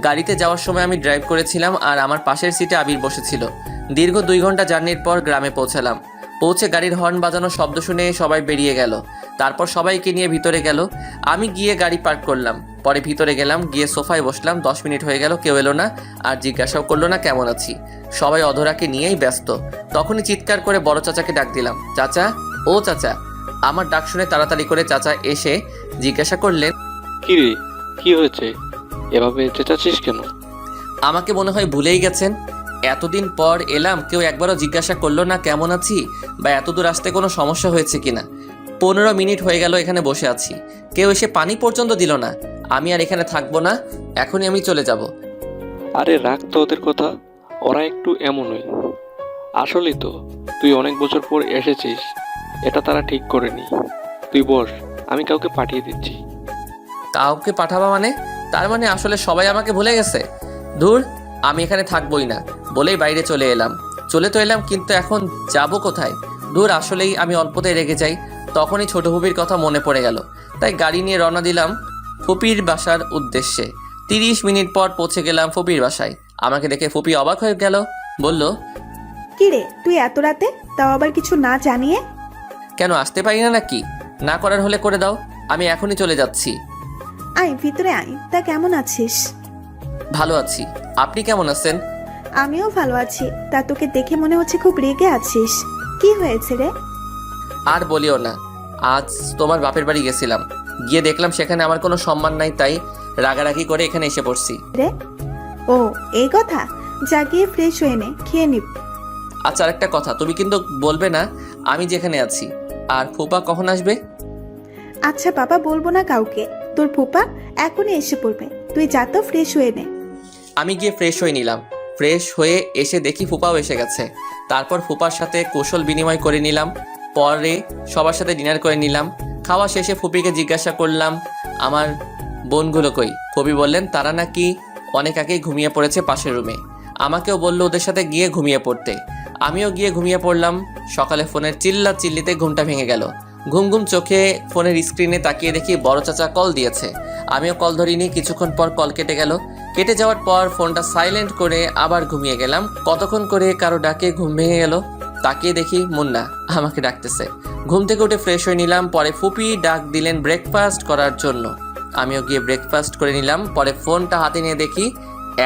গাড়িতে যাওয়ার সময় আমি ড্রাইভ করেছিলাম আর আমার পাশের সিটে আবির বসেছিল। দীর্ঘ 2 ঘন্টা জার্নির পর গ্রামে পৌঁছালাম। পৌঁছে গাড়ির হর্ন বাজানোর শব্দ শুনে সবাই বেরিয়ে গেল। তারপর সবাইকে নিয়ে ভিতরে গেল। আমি গিয়ে গাড়ি পার্ক করলাম। পরে ভিতরে গেলাম, গিয়ে সোফায় বসলাম। 10 মিনিট হয়ে গেল, কেউ এলো না আর জিজ্ঞাসাও করলো না কেমন আছি। সবাই অধরাকে নিয়েই ব্যস্ত। তখনই চিৎকার করে বড় চাচাকে ডাক দিলাম, চাচা, ও চাচা, আমার ডাক শুনে তাড়াতাড়ি করে চাচা এসে জিজ্ঞাসা করলেন, কি রে, কি হয়েছে? এভাবে চেঁচাচ্ছিস কেন? আমাকে মনে হয় ভুলেই গেছেন। এতদিন পর এলাম, কেউ একবারও জিজ্ঞাসা করলো না কেমন আছি বা এত দূর আসতে কোনো সমস্যা হয়েছে কিনা। 15 মিনিট হয়ে গেল এখানে বসে আছি, কেউ এসে পানি পর্যন্ত দিল না। আমি আর এখানে থাকবো না, এখনই আমি চলে যাব। আরে রাখ তো ওদের কথা, ওরা একটু এমনই। আসলেই তো তুই অনেক বছর পর এসেছিস, এটা তারা ঠিক করেনি। তুই বস, আমি কাউকে পাঠিয়ে দিচ্ছি। কাউকে পাঠাবা মানে? তার মানে আসলে সবাই আমাকে ভুলে গেছে। দূর, আমি এখানে থাকবোই না বলেই বাইরে চলে এলাম। চলে তো এলাম, কিন্তু এখন যাব কোথায়? দূর, আসলেই আমি অল্পতেই রেগে যাই। তখনই ছোট ফুপির কথা মনে পড়ে গেল, তাই গাড়ি নিয়ে রওনা দিলাম ফুপির বাসার উদ্দেশ্যে। 30 মিনিট পর পৌঁছে গেলাম ফুপির বাসায়। আমাকে দেখে ফুপি অবাক হয়ে গেল, বলল, কি রে তুই এত রাতে, তাও আবার কিছু না জানিয়ে? কেন আসতে পারি না নাকি? না করার হলে করে দাও, আমি এখনই চলে যাচ্ছি। আয় ভিতরে আয়। তা কেমন আছিস? ভালো আছি, আপনি কেমন আছেন? আমিও ভালো আছি। তা তোকে দেখে মনে হচ্ছে খুব রেগে আছিস। কি হয়েছে রে? আর বলিও না, আজ তোমার বাপের বাড়ি গেছিলাম, গিয়ে দেখলাম সেখানে আমার কোনো সম্মান নাই, তাই রাগারাগি করে এখানে এসে পড়ছি। রে ও, এই কথা। যা গিয়ে ফ্রেশ হয়ে নে, খেয়ে নিব। আচ্ছা, আরেকটা কথা, তুমি কিন্তু বলবে না আমি যেখানে আছি। আর ফুপা কখন আসবে? আচ্ছা বাবা, বলবো না কাউকে। তোর ফুপা এখনই এসে পড়বে, তুই যা তো ফ্রেশ হয়ে নে। আমি গিয়ে ফ্রেশ হয়ে নিলাম। ফ্রেশ হয়ে এসে দেখি ফুপাও এসে গেছে। তারপর ফুপার সাথে কৌশল বিনিময় করে নিলাম। পরে সবার সাথে ডিনার করে নিলাম। খাওয়া শেষে ফুপিকে জিজ্ঞাসা করলাম আমার বোনগুলো কই। ফুপি বললেন তারা নাকি অনেক আগেই ঘুমিয়ে পড়েছে পাশের রুমে। আমাকেও বললো ওদের সাথে গিয়ে ঘুমিয়ে পড়তে। আমিও গিয়ে ঘুমিয়ে পড়লাম। সকালে ফোনের চিল্লা চিল্লিতে ঘুমটা ভেঙে গেল। ঘুম ঘুম চোখে ফোনের স্ক্রিনে তাকিয়ে দেখি বড় চাচা কল দিয়েছে। আমিও কল ধরিনি। কিছুক্ষণ পর কল কেটে গেল। কেটে যাওয়ার পর ফোনটা সাইলেন্ট করে আবার ঘুমিয়ে গেলাম। কতক্ষণ করে কারো ডাকে ঘুম ভেঙে গেল। তাকিয়ে দেখি মুন্না আমাকে ডাকতেছে। ঘুম থেকে উঠে ফ্রেশ হয়ে নিলাম। পরে ফুপি ডাক দিলেন ব্রেকফাস্ট করার জন্য। আমিও গিয়ে ব্রেকফাস্ট করে নিলাম। পরে ফোনটা হাতে নিয়ে দেখি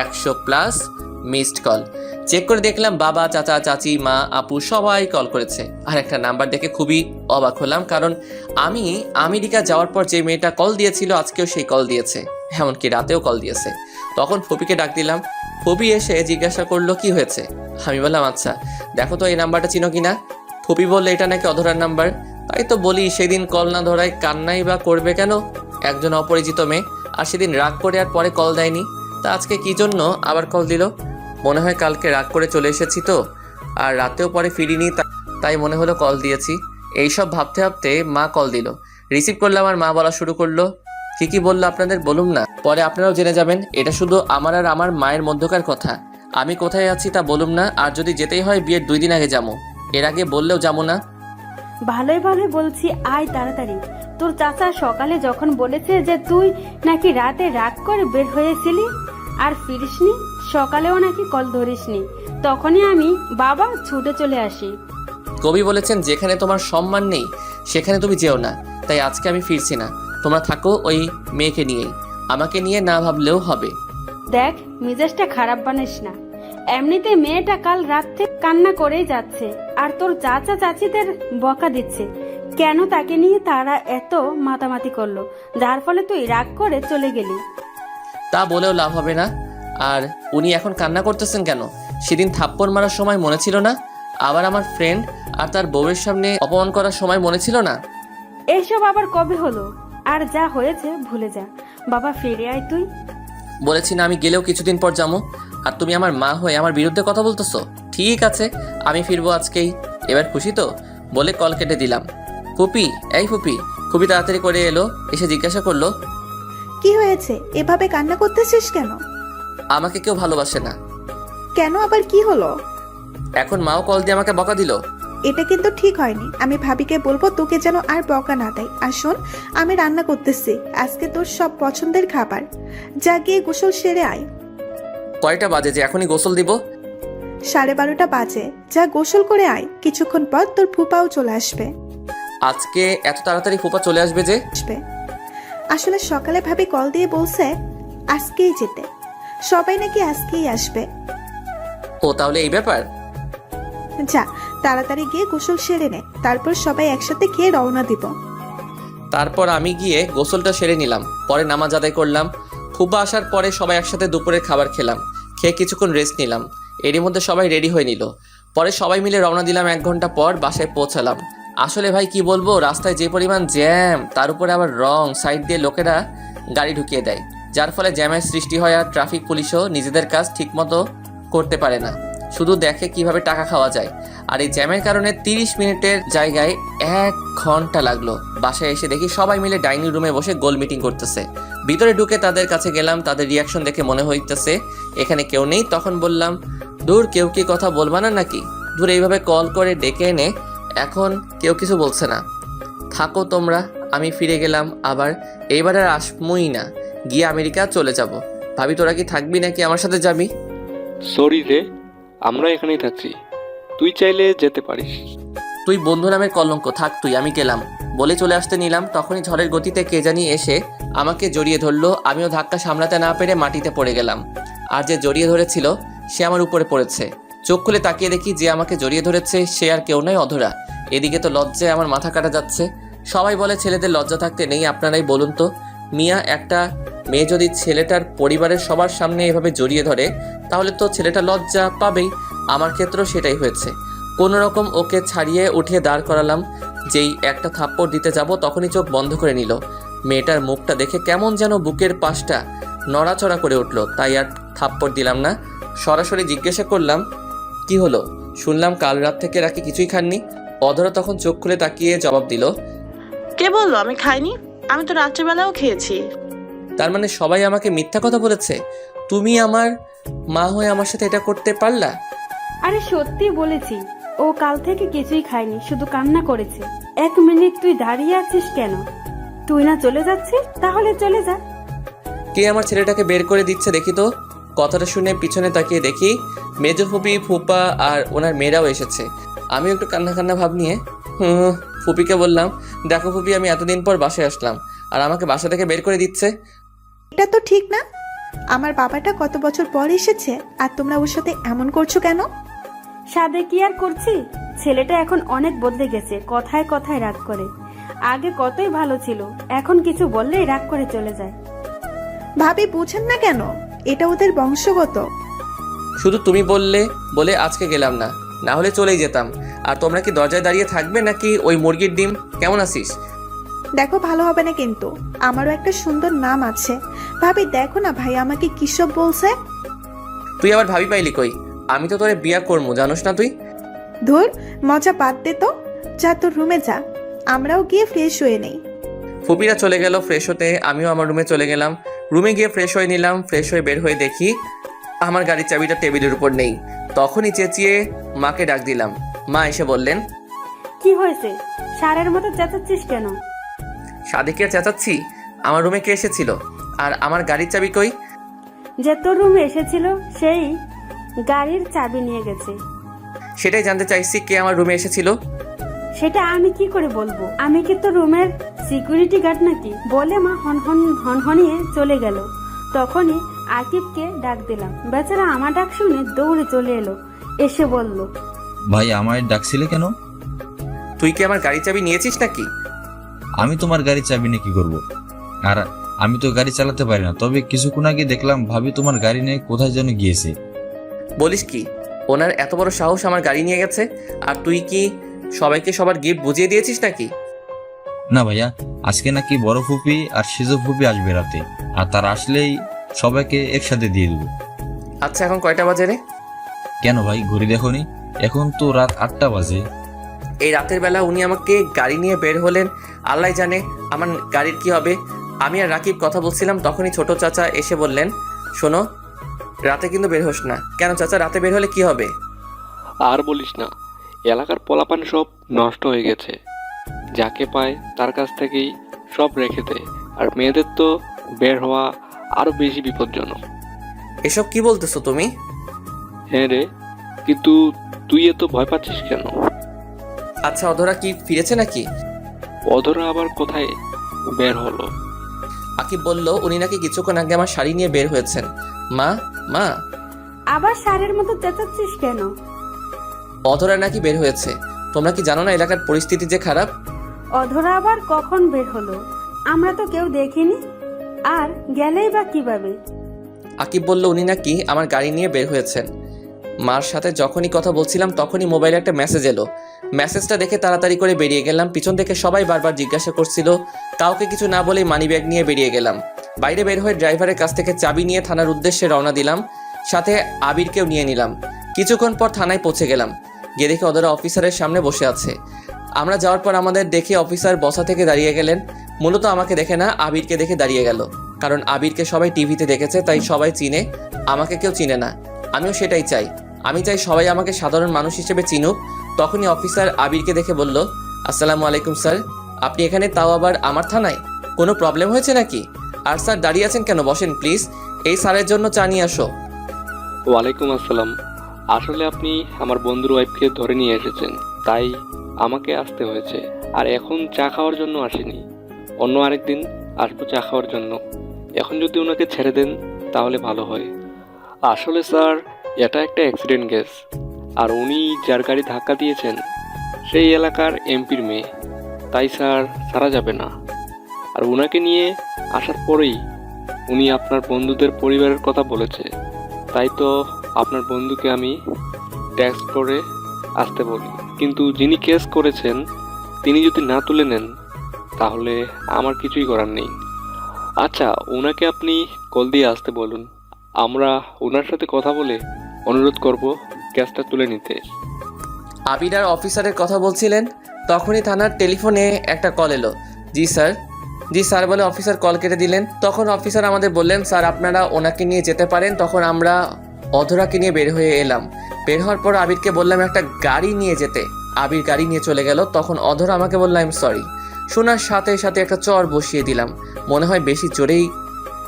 100+ মিসড কল। চেক করে দেখলাম বাবা, চাচা, চাচি, মা, আপু সবাই কল করেছে। আর একটা নাম্বার দেখে খুবই অবাক হলাম, কারণ আমি আমেরিকা যাওয়ার পর যে মেয়েটা কল দিয়েছিল আজকেও সেই কল দিয়েছে, এমনকি রাতেও কল দিয়েছে। তখন ফুপিকে ডাক দিলাম। ফুপি এসে জিজ্ঞাসা করলো কি হয়েছে। আমি বললাম আচ্ছা দেখো তো এই নাম্বারটা চিনো কিনা। ফুপি বললে এটা নাকি অধরার নাম্বার। তাই তো বলি সেদিন কল না ধরায় কান্নাই বা করবে কেন একজন অপরিচিত মেয়ে। আর সেদিন রাগ করে আর পরে কল দেয়নি, তা আজকে কি জন্য আবার কল দিল? মনে হয় কালকে রাগ করে চলে এসেছি তো, আর রাতেও পরে ফিরিনি, তাই মনে হলো কল দিয়েছি। এইসব ভাবতে ভাবতে মা কল দিল। রিসিভ করলাম আর মা বলা শুরু করলো, কি বললো আপনাদের বলুন না, পরে আপনারাও জেনে যাবেন। এটা শুধু আমার আর আমার মায়ের মধ্যকার কথা। আমি কোথায় আছি তা বলুম না, আর যদি যেতেই হয় বিয়ের 2 দিন আগে যাবো, এর আগে বললেও যাবো না। ভালোই ভালোই বলছি আয় তাড়াতাড়ি। তোর চাচা সকালে যখন বলেছে যে তুই নাকি রাতে রাগ করে বের হয়েছিলি আর ফিরিসনি, সকালেও নাকি কল ধরিসনি, তখনই আমি বাবা ছুটে চলে আসি। কবি বলেছেন যেখানে তোমার সম্মান নেই সেখানে তুমি যেও না, তাই আজকে আমি ফিরছি না। তোমরা থাকো ওই মেয়েকে নিয়েই, আমাকে নিয়ে না ভাবলেও হবে। দেখ মেজাজটা খারাপ বানিস না, এমনিতে মেয়েটা কাল রাত থেকে কান্না করেই যাচ্ছে, আর তোর চাচা চাচিদের বকা দিচ্ছে কেন তাকে নিয়ে তারা এত মাতামাতি করলো, যার ফলে তুই রাগ করে চলে গেলি। তা বলেও লাভ হবে না। আর উনি এখন কান্না করতেছেন কেন? সেদিন থাপ্পড় মারার সময় মনে ছিল না? আবার আমার ফ্রেন্ড আর তার বউয়ের সামনে অপমান করার সময় মনে ছিল না? এইসব আবার কবে হলো? আর যা হয়েছে ভুলে যা। বাবা ফিরে আয় তুই। বলেছি না আমি গেলেও কিছুদিন পর যাবো, আর তুমি আমার মা হয়ে আমার বিরুদ্ধে কথা বলতেছো। ঠিক আছে আমি ফিরবো আজকেই, এবার খুশি তো? বলে কল কেটে দিলাম। ফুপি, এই ফুপি। ফুপি তাড়াতাড়ি করে এলো, এসে জিজ্ঞাসা করলো, কি হয়েছে? এভাবে কান্না করতেছিস কেন? আমাকে কেউ ভালোবাসে না। কেন আবার কি হলো? এখন মাও কল দিয়ে আমাকে বকা দিল। এটা কিন্তু ঠিক হয়নি। আমি ভাবিকে বলবো তোকে যেন আর বকা না দেয়। আর শোন, আমি রান্না করতেছি আজকে তোর সব পছন্দের খাবার। যা গিয়ে গোসল সেরে আয়। কয়টা বাজে যে এখনই গোসল দিব? 12:30 বাজে। যা গোসল করে আয়, কিছুক্ষণ পর তোর ফুপাও চলে আসবে। আজকে এত তাড়াতাড়ি ফুপা চলে আসবে যে? আসলে সকালে ভাবি কল দিয়ে বলছে আজকেই যেতে, সবাই নাকি আজকেই আসবে। ও তাহলে এই ব্যাপার। যা তাড়াতাড়ি গিয়ে গোসল সেরে নে, তারপর সবাই একসাথে খেয়ে রওনা দিব। তারপর আমি গিয়ে গোসলটা সেরে নিলাম, পরে নামাজ আদায় করলাম। ফুপা আসার পরে সবাই একসাথে দুপুরের খাবার খেলাম, খেয়ে কিছুক্ষণ রেস্ট নিলাম। এরই মধ্যে সবাই রেডি হয়ে নিল। পরে সবাই মিলে রওনা দিলাম। 1 ঘন্টা পর বাসায় পৌঁছালাম। আসলে ভাই কি বলবো, রাস্তায় যে পরিমাণ জ্যাম, তার উপরে আবার রং সাইড দিয়ে লোকেরা গাড়ি ঢুকিয়ে দেয়, যার ফলে জ্যামের সৃষ্টি হয়। আর ট্রাফিক পুলিশও নিজেদের কাজ ঠিকমতো করতে পারে না, শুধু দেখে কিভাবে টাকা খাওয়া যায়। আর এই জ্যামের কারণে 30 মিনিটের জায়গায় 1 ঘন্টা লাগলো। বাসায় এসে দেখি সবাই মিলে ডাইনিং রুমে বসে গোল মিটিং করতেছে। ভিতরে ঢুকে তাদের কাছে গেলাম, তাদের রিয়াকশন দেখে মনে হইতেছে এখানে কেউ নেই। তখন বললাম, দূর, কেউ কি কথা বলবা না নাকি? দূর, এইভাবে কল করে ডেকে এনে এখন কেউ কিছু বলছে না, থাকো তোমরা। আমি ফিরে গেলাম আবার। এইবার আর আসমুই না, গিয়ে আমেরিকা চলে যাব। ভাবি তোরা কি থাকবি নাকি আমার সাথে যাবি? সরি রে, আমরা এখানেই থাকছি, তুই চাইলে যেতে পারিস। তুই বন্ধু নামের কলঙ্ক, থাক তুই, আমি গেলাম বলে চলে আসতে নিলাম। তখনই ঝড়ের গতিতে কে জানি এসে আমাকে জড়িয়ে ধরলো। আমিও ধাক্কা সামলাতে না পেরে মাটিতে পড়ে গেলাম। আর যে জড়িয়ে ধরেছিল সে আমার উপরে পড়েছে। চোখ খুলে তাকিয়ে দেখি যে আমাকে জড়িয়ে ধরেছে সে আর কেউ নয়, অধরা। এদিকে তো লজ্জায় আমার মাথা কাটা যাচ্ছে। সবাই বলে ছেলেদের লজ্জা থাকতে নেই, আপনারাই বলুন তো। মিয়া, একটা মেয়ে যদি ছেলেটার পরিবারের সবার সামনে এভাবে জড়িয়ে ধরে তাহলে তো ছেলেটা লজ্জা পাবেই। আমার ক্ষেত্রেও সেটাই হয়েছে। কোনো রকম ওকে ছাড়িয়ে উঠিয়ে দাঁড় করালাম। যেই একটা থাপ্পড় দিতে যাব তখনই চোখ বন্ধ করে নিল। মেয়েটার মুখটা দেখে কেমন যেন বুকের পাশটা নড়াচড়া করে উঠলো, তাই আর থাপ্পড় দিলাম না। সরাসরি জিজ্ঞাসা করলাম, কি হলো? শুনলাম কাল রাত থেকে রাখি কিছুই খাননি। অধরা তখন চোখ খুলে তাকিয়ে জবাব দিল, কে বললো আমি খাইনি? আমি তো রাত্রিবেলাও খেয়েছি। তার মানে সবাই আমাকে মিথ্যা কথা বলেছে? তুমি আমার মা হয়ে আমার সাথে এটা করতে পারলা? আরে সত্যি বলেছি, ও কাল থেকে কিছুই খায়নি, শুধু কান্না করেছে। 1 মিনিট তুই দাঁড়িয়ে আছিস কেন? তুই না চলে যাচ্ছিস? তাহলে চলে যা। কে আমার ছেলেটাকে বের করে দিচ্ছে দেখি তো। কথাটা শুনে পিছনে তাকিয়ে দেখি মেজো ফুপি, ফুপা আর ওনার মেয়েরাও এসেছে। আমিও একটু কান্না কান্না ভাব নিয়ে ফুপিকে বললাম, দেখো ফুপি, আমি এতদিন পর বাসায় আসলাম আর আমাকে বাসা থেকে বের করে দিচ্ছে। এটা তো ঠিক না। আমার বাবাটা কত বছর পর এসেছে আর তোমরা ওর সাথে এমন করছো কেন? সাদে কি আর করছি, ছেলেটা এখন অনেক বদলে গেছে, কথায় কথায় রাগ করে। আগে কতই ভালো ছিল, এখন কিছু বললেই রাগ করে চলে যায়। ভাবি বুঝেন না কেন? এটা ওদের বংশগত। শুধু তুমি বললে বলে আজকে গেলাম না, না হলে চলেই যেতাম। আর তোমরা কি দরজায় দাঁড়িয়ে থাকবে নাকি ওই মুরগির ডিম? কেমন আছিস? দেখো, ভালো হবে না কিন্তু। আমারও একটা সুন্দর নাম আছে। ভাবি দেখো না ভাই আমাকে কিসব বলছে। তুই আবার ভাবি পাইলি কই? আমি তো তোরে বিয়া করবো, জানোস না তুই? ধুর, মজা বাদ দে তো। যা তোর রুমে যা, আমরাও গিয়ে ফ্রেশ হয়ে নেই। ফুপিরা চলে গেল ফ্রেশ হতে, আমিও আমার রুমে চলে গেলাম। রুমে গিয়ে ফ্রেশ হয়ে নিলাম। ফ্রেশ হয়ে বের হয়ে দেখি আমার গাড়ির চাবিটা টেবিলের উপর নেই। তখনই চেঁচিয়ে মাকে ডাক দিলাম। মা এসে বললেন, কি হয়েছে? সারের মতো চেঁচাচ্ছিস কেন? সাদিকে চেঁচাচ্ছি? আমার রুমে কে এসেছিল আর আমার গাড়ির চাবি কই? যে তোর রুমে এসেছিল সেই গাড়ির চাবি নিয়ে গেছে। সেটাই জানতে চাইছি, কে আমার রুমে এসেছিল? সেটা আমি কি করে বলবো? আমি কি তোর রুমের সিকিউরিটি গার্ড নাকি? বলে মা হনহনিয়ে চলে গেল। তখনই আকিবকে ডাক দিলাম। বেচারা আমার ডাক শুনে দৌড়ে চলে এলো, এসে বলল, ভাই আমায় ডাকছিলে কেন? তুই কি আমার গাড়ির চাবি নিয়েছিস নাকি? আমি তোমার গাড়ি চাবি নিয়ে কি করবো? আর আমি তো গাড়ি চালাতে পারি না, তবে কিছুক্ষণ আগে দেখলাম ভাবি তোমার গাড়ি নিয়ে কোথায় যেন গিয়েছে। বলিস কি? ওনার এত বড় সাহস আমার গাড়ি নিয়ে গেছে? আর তুই কি সবাইকে সবার গিফট বুঝিয়ে দিয়েছিস নাকি? না ভাইয়া, আজকে নাকি বড় ফুপি আর সিজো ফুপি আসবে রাতে, আর তার আসলেই সবাইকে একসাথে দিয়ে দেবো। আচ্ছা, এখন কয়টা বাজে রে? কেন ভাই, ঘড়ি দেখোনি? এখন তো রাত 8টা বাজে। এই রাতের বেলা উনি আমাকে গাড়ি নিয়ে বের হলেন, আল্লাহ জানে আমার গাড়ির কি হবে। আমি আর রাকিব কথা বলছিলাম, তখনই ছোট চাচা এসে বললেন, শোনো, রাতে কিন্তু বের হোস না। কেন চাচা, রাতে বের হলে কি হবে? আর বলিস না, এলাকার পোলাপান সব নষ্ট হয়ে গেছে। যাকে পায় তার কাছ থেকেই সব রেখে দেয়, আর মেয়েদের তো বের হওয়া আরো বেশি বিপজ্জনক। এসব কি বলতেছো তুমি? হ্যাঁ রে, কিন্তু তুই এত ভয় পাচ্ছিস কেন? আচ্ছা, অধরা কি ফিরেছে নাকি? অধরা আবার কোথায় বের হলো? আকিব বলল উনি নাকি কিছুক্ষণ আগে আমার শাড়ি নিয়ে বের হয়েছেন। মা, মা। আবার সারের মতো চেঁচাচ্ছিস কেন? অধরা নাকি বের হয়েছে। তোমরা কি জানো না এলাকার পরিস্থিতি যে খারাপ? অধরা আবার কখন বের হলো? আমরা তো কেউ দেখিনি। আর গেলেই বা কিভাবে? আকিব বলল উনি নাকি আমার গাড়ি নিয়ে বের হয়েছেন। মার সাথে যখনই কথা বলছিলাম তখনই মোবাইলে একটা মেসেজ এলো। মেসেজটা দেখে তাড়াতাড়ি করে বেরিয়ে গেলাম। পিছন থেকে সবাই বারবার জিজ্ঞাসা করছিল, কাউকে কিছু না বলেই মানিব্যাগ নিয়ে বেরিয়ে গেলাম। বাইরে বের হয়ে ড্রাইভারের কাছ থেকে চাবি নিয়ে থানার উদ্দেশ্যে রওনা দিলাম। সাথে আবিরকেও নিয়ে নিলাম। কিছুক্ষণ পর থানায় পৌঁছে গেলাম। গিয়ে দেখে অধরা অফিসারের সামনে বসে আছে। আমরা যাওয়ার পর আমাদের দেখে অফিসার বসা থেকে দাঁড়িয়ে গেলেন। মূলত আমাকে দেখে না, আবিরকে দেখে দাঁড়িয়ে গেল। কারণ আবিরকে সবাই টিভিতে দেখেছে, তাই সবাই চিনে, আমাকে কেউ চিনে না। আমিও সেটাই চাই। আমি চাই সবাই আমাকে সাধারণ মানুষ হিসেবে চিনুক। তখনই অফিসার আবিরকে দেখে বলল, আসসালামু আলাইকুম স্যার, আপনি এখানে, তাও আবার আমার থানায়? কোনো প্রবলেম হয়েছে নাকি? আর স্যার দাঁড়িয়ে আছেন কেন? বসেন প্লিজ, এই স্যারের জন্য চা নিয়ে আসো। ওয়ালাইকুম আসসালাম। আসলে আপনি আমার বন্ধুর ওয়াইফকে ধরে নিয়ে এসেছেন, তাই আমাকে আসতে হয়েছে। আর এখন চা খাওয়ার জন্য আসিনি, অন্য আরেকদিন আসবো চা খাওয়ার জন্য। এখন যদি ওনাকে ছেড়ে দেন তাহলে ভালো হয়। আসলে স্যার, এটা একটা অ্যাক্সিডেন্ট কেস, আর উনি যার গাড়ি ধাক্কা দিয়েছেন সেই এলাকার এমপির মেয়ে, তাই স্যার ছাড়া যাবে না। আর ওনাকে নিয়ে আসার পরেই উনি আপনার বন্ধুদের পরিবারের কথা বলেছে, তাই তো আপনার বন্ধুকে আমি টেক্সট করে আসতে বলি। কিন্তু যিনি কেস করেছেন তিনি যদি না তুলে নেন তাহলে আমার কিছুই করার নেই। আচ্ছা, ওনাকে আপনি কল দিয়ে আসতে বলুন, আমরা ওনার সাথে কথা বলে অনুরোধ করব কেসটা তুলে নিতে। আবির আর অফিসারের কথা বলছিলেন, তখনই থানার টেলিফোনে একটা কল এলো। জি স্যার, জি স্যার বলে অফিসার কল কেটে দিলেন। তখন অফিসার আমাদের বললেন, স্যার আপনারা ওনাকে নিয়ে যেতে পারেন। তখন আমরা অধরাকে নিয়ে বের হয়ে এলাম। বের হওয়ার পর আবিরকে বললাম একটা গাড়ি নিয়ে যেতে। আবির গাড়ি নিয়ে চলে গেল। তখন অধরা আমাকে বললাম সরি। শোনার সাথে সাথে একটা চর বসিয়ে দিলাম। মনে হয় বেশি জোরেই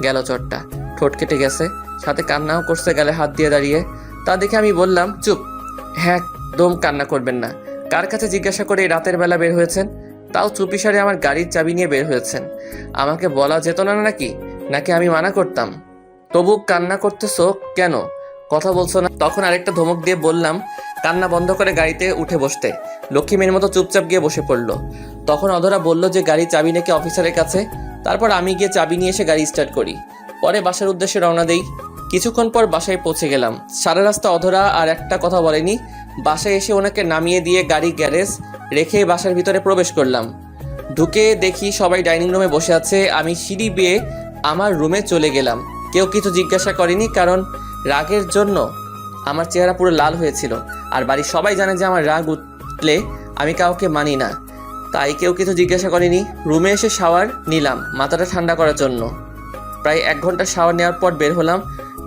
গেল চরটা, ঠোঁট কেটে গেছে, সাথে কান্নাও করছে গালে হাত দিয়ে দাঁড়িয়ে। তা দেখে আমি বললাম, চুপ, হ্যাঁ একদম কান্না করবেন না। কার কাছে জিজ্ঞাসা করে রাতের বেলা বের হয়েছেন, তাও চুপিসারে আমার গাড়ির চাবি নিয়ে বের হয়েছেন? আমাকে বলা যেত না নাকি? নাকি আমি মানা করতাম? তবু কান্না করতেছো কেন, কথা বলছো না? তখন আরেকটা ধমক দিয়ে বললাম কান্না বন্ধ করে গাড়িতে উঠে বসতে। লক্ষ্মী মেয়ের মতো চুপচাপ গিয়ে বসে পড়লো। তখন অধরা বলল যে গাড়ির চাবি নাকি অফিসারের কাছে। তারপর আমি গিয়ে চাবি নিয়ে এসে গাড়ি স্টার্ট করি। পরে বাসার উদ্দেশ্যে রওনা দেই। কিছুক্ষণ পর বাসায় পৌঁছে গেলাম। সারা রাস্তা অধরা আর একটা কথা বলেনি। বাসায় এসে ওনাকে নামিয়ে দিয়ে গাড়ি গ্যারেজ রেখে বাসার ভিতরে প্রবেশ করলাম। ঢুকে দেখি সবাই ডাইনিং রুমে বসে আছে। আমি সিঁড়ি বেয়ে আমার রুমে চলে গেলাম। কেউ কিছু জিজ্ঞাসা করেনি, কারণ রাগের জন্য আমার চেহারা পুরো লাল হয়েছিল। আর বাড়ির সবাই জানে যে আমার রাগ উঠলে আমি কাউকে মানি না, তাই কেউ কিছু জিজ্ঞাসা করেনি। রুমে এসে শাওয়ার নিলাম মাথাটা ঠান্ডা করার জন্য। প্রায় 1 ঘন্টা শাওয়ার নেওয়ার পর বের হলাম।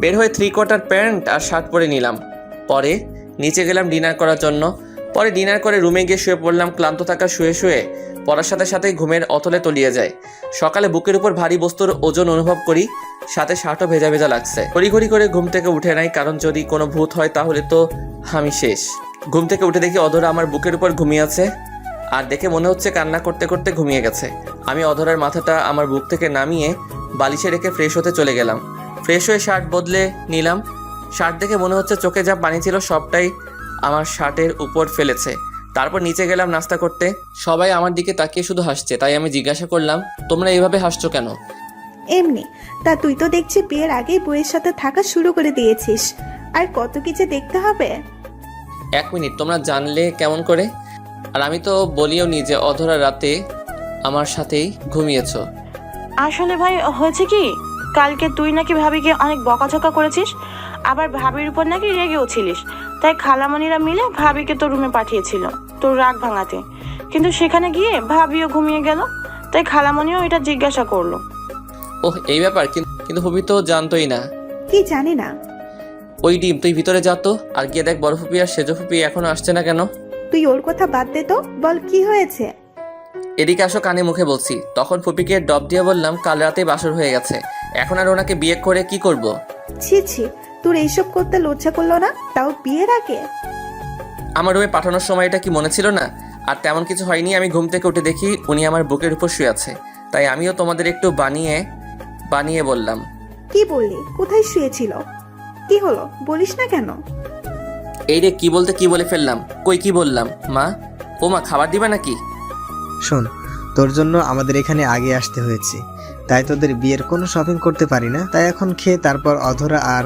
বের হয়ে 3/4 প্যান্ট আর শার্ট পরে নিলাম। পরে নিচে গেলাম ডিনার করার জন্য। পরে ডিনার করে রুমে গিয়ে শুয়ে পড়লাম। ক্লান্ত থাকা শুয়ে শুয়ে পড়ার সাথে সাথেই ঘুমের অতলে তলিয়ে যায়। সকালে বুকের উপর ভারী বস্তুর ওজন অনুভব করি, সাথে শার্টও ভেজা ভেজা লাগছে। ঘড়ি করে ঘুম থেকে উঠে নাই, কারণ যদি কোনো ভূত হয় তাহলে তো আমি শেষ। ঘুম থেকে উঠে দেখি অধরা আমার বুকের উপর ঘুমিয়ে আছে, আর দেখে মনে হচ্ছে কান্না করতে করতে ঘুমিয়ে গেছে। আমি অধরার মাথাটা আমার বুক থেকে নামিয়ে বালিশে রেখে ফ্রেশ হতে চলে গেলাম। ফ্রেশ হয়ে শার্ট বদলে নিলাম। শার্ট দেখে মনে হচ্ছে চোখে যা পানি ছিল সবটাই আমার শার্টের উপর ফেলেছে। তারপর নিচে গেলাম নাস্তা করতে। সবাই আমার দিকে তাকিয়ে শুধু হাসছে, তাই আমি জিজ্ঞাসা করলাম, তোমরা এইভাবে হাসছো কেন? এমনি। তা তুই তো দেখছি বিয়ের আগেই বইয়ের সাথে থাকা শুরু করে দিয়েছিস, আর কত কিছু দেখতে হবে। 1 মিনিট, তোমরা জানলে কেমন করে? আর আমি তো বলিও নি যে অধরা রাতে আমার সাথেই ঘুমিয়েছো। আসলে ভাই হয়েছে কি, কালকে তুই নাকি ভাবিকে অনেক বকাঝকা করেছিস, আবার ভাবির উপর নাকি রেগেও ছিলিস। তাই খালামণিরা মিলে ভাবিকে তোর রুমে পাঠিয়েছিল তোর রাগ ভাঙাতে। কিন্তু সেখানে গিয়ে ভাবিও ঘুমিয়ে গেল, তাই খালামণিও এটা জিজ্ঞাসা করলো। ওহ, এই ব্যাপার? কিন্তু ফুপি তো জানতোই না। কি জানি না। ওই ডিম, তুই ভিতরে যা তো, আর গিয়ে দেখ বড় ফুপি আর সেজ ফুপি এখনো আসছে না কেন। তুই ওর কথা বাদ দে তো, বল কি হয়েছে। এদিকে আসো, কানে মুখে বলছি। তখন ফুপিকে ডব দিয়ে বললাম, কাল রাতে বাসর হয়ে গেছে, এখন আর ওনাকে বিয়ে করে কি করব? ছি ছি, তোর এইসব করতে লজ্জা করলো না, তাও বিয়ের আগে। আমার রুমে পাঠানোর সময় এটা কি মনে ছিল না? আর তেমন কিছু হয়নি। আমি ঘুম থেকে উঠে দেখি উনি আমার বুকের উপর শুয়ে আছে, তাই আমিও তোমাদের একটু বানিয়ে বললাম। কি বললি? কোথায় শুয়েছিল? কি হলো বলিস না কেন? এই রে, কি বলতে কি বলে ফেললাম, কই কি বললাম? মা, ও মা, খাবার দিবে নাকি? শোন, তোর জন্য আমাদের এখানে আগে আসতে হয়েছে, তাই তোদের বিয়ের কোনো শপিং করতে পারি না। তাই এখন খেয়ে তারপর অধরা আর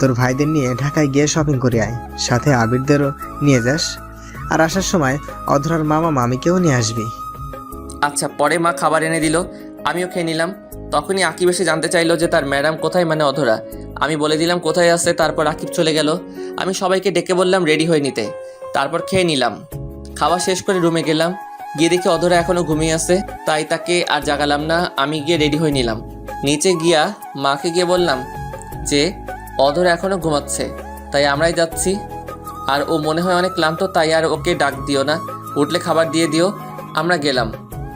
তোর ভাইদের নিয়ে ঢাকায় গিয়ে শপিং করে আয়, সাথে আবিরদেরও নিয়ে যাস। আর আসার সময় অধরার মামা মামিকেও নিয়ে আসবি। আচ্ছা। পরে মা খাবার এনে দিল, আমিও খেয়ে নিলাম। তখনই আকিব এসে জানতে চাইলো যে তার ম্যাডাম কোথায়, মানে অধরা। আমি বলে দিলাম কোথায় আছে। তারপর আকিব চলে গেল। আমি সবাইকে ডেকে বললাম রেডি হয়ে নিতে। তারপর খেয়ে নিলাম। খাওয়া শেষ করে রুমে গেলাম, গিয়ে দেখি অধরা এখনও ঘুমিয়ে আছে। তাই তাকে আর জাগালাম না, আমি গিয়ে রেডি হয়ে নিলাম। নিচে গিয়া মাকে গিয়ে বললাম যে অধরা এখনও ঘুমাচ্ছে, তাই আমরাই যাচ্ছি। আর ও মনে হয় অনেক ক্লান্ত, তাই আর ওকে ডাক দিও না, উঠলে খাবার দিয়ে দিও। আমরা গেলাম।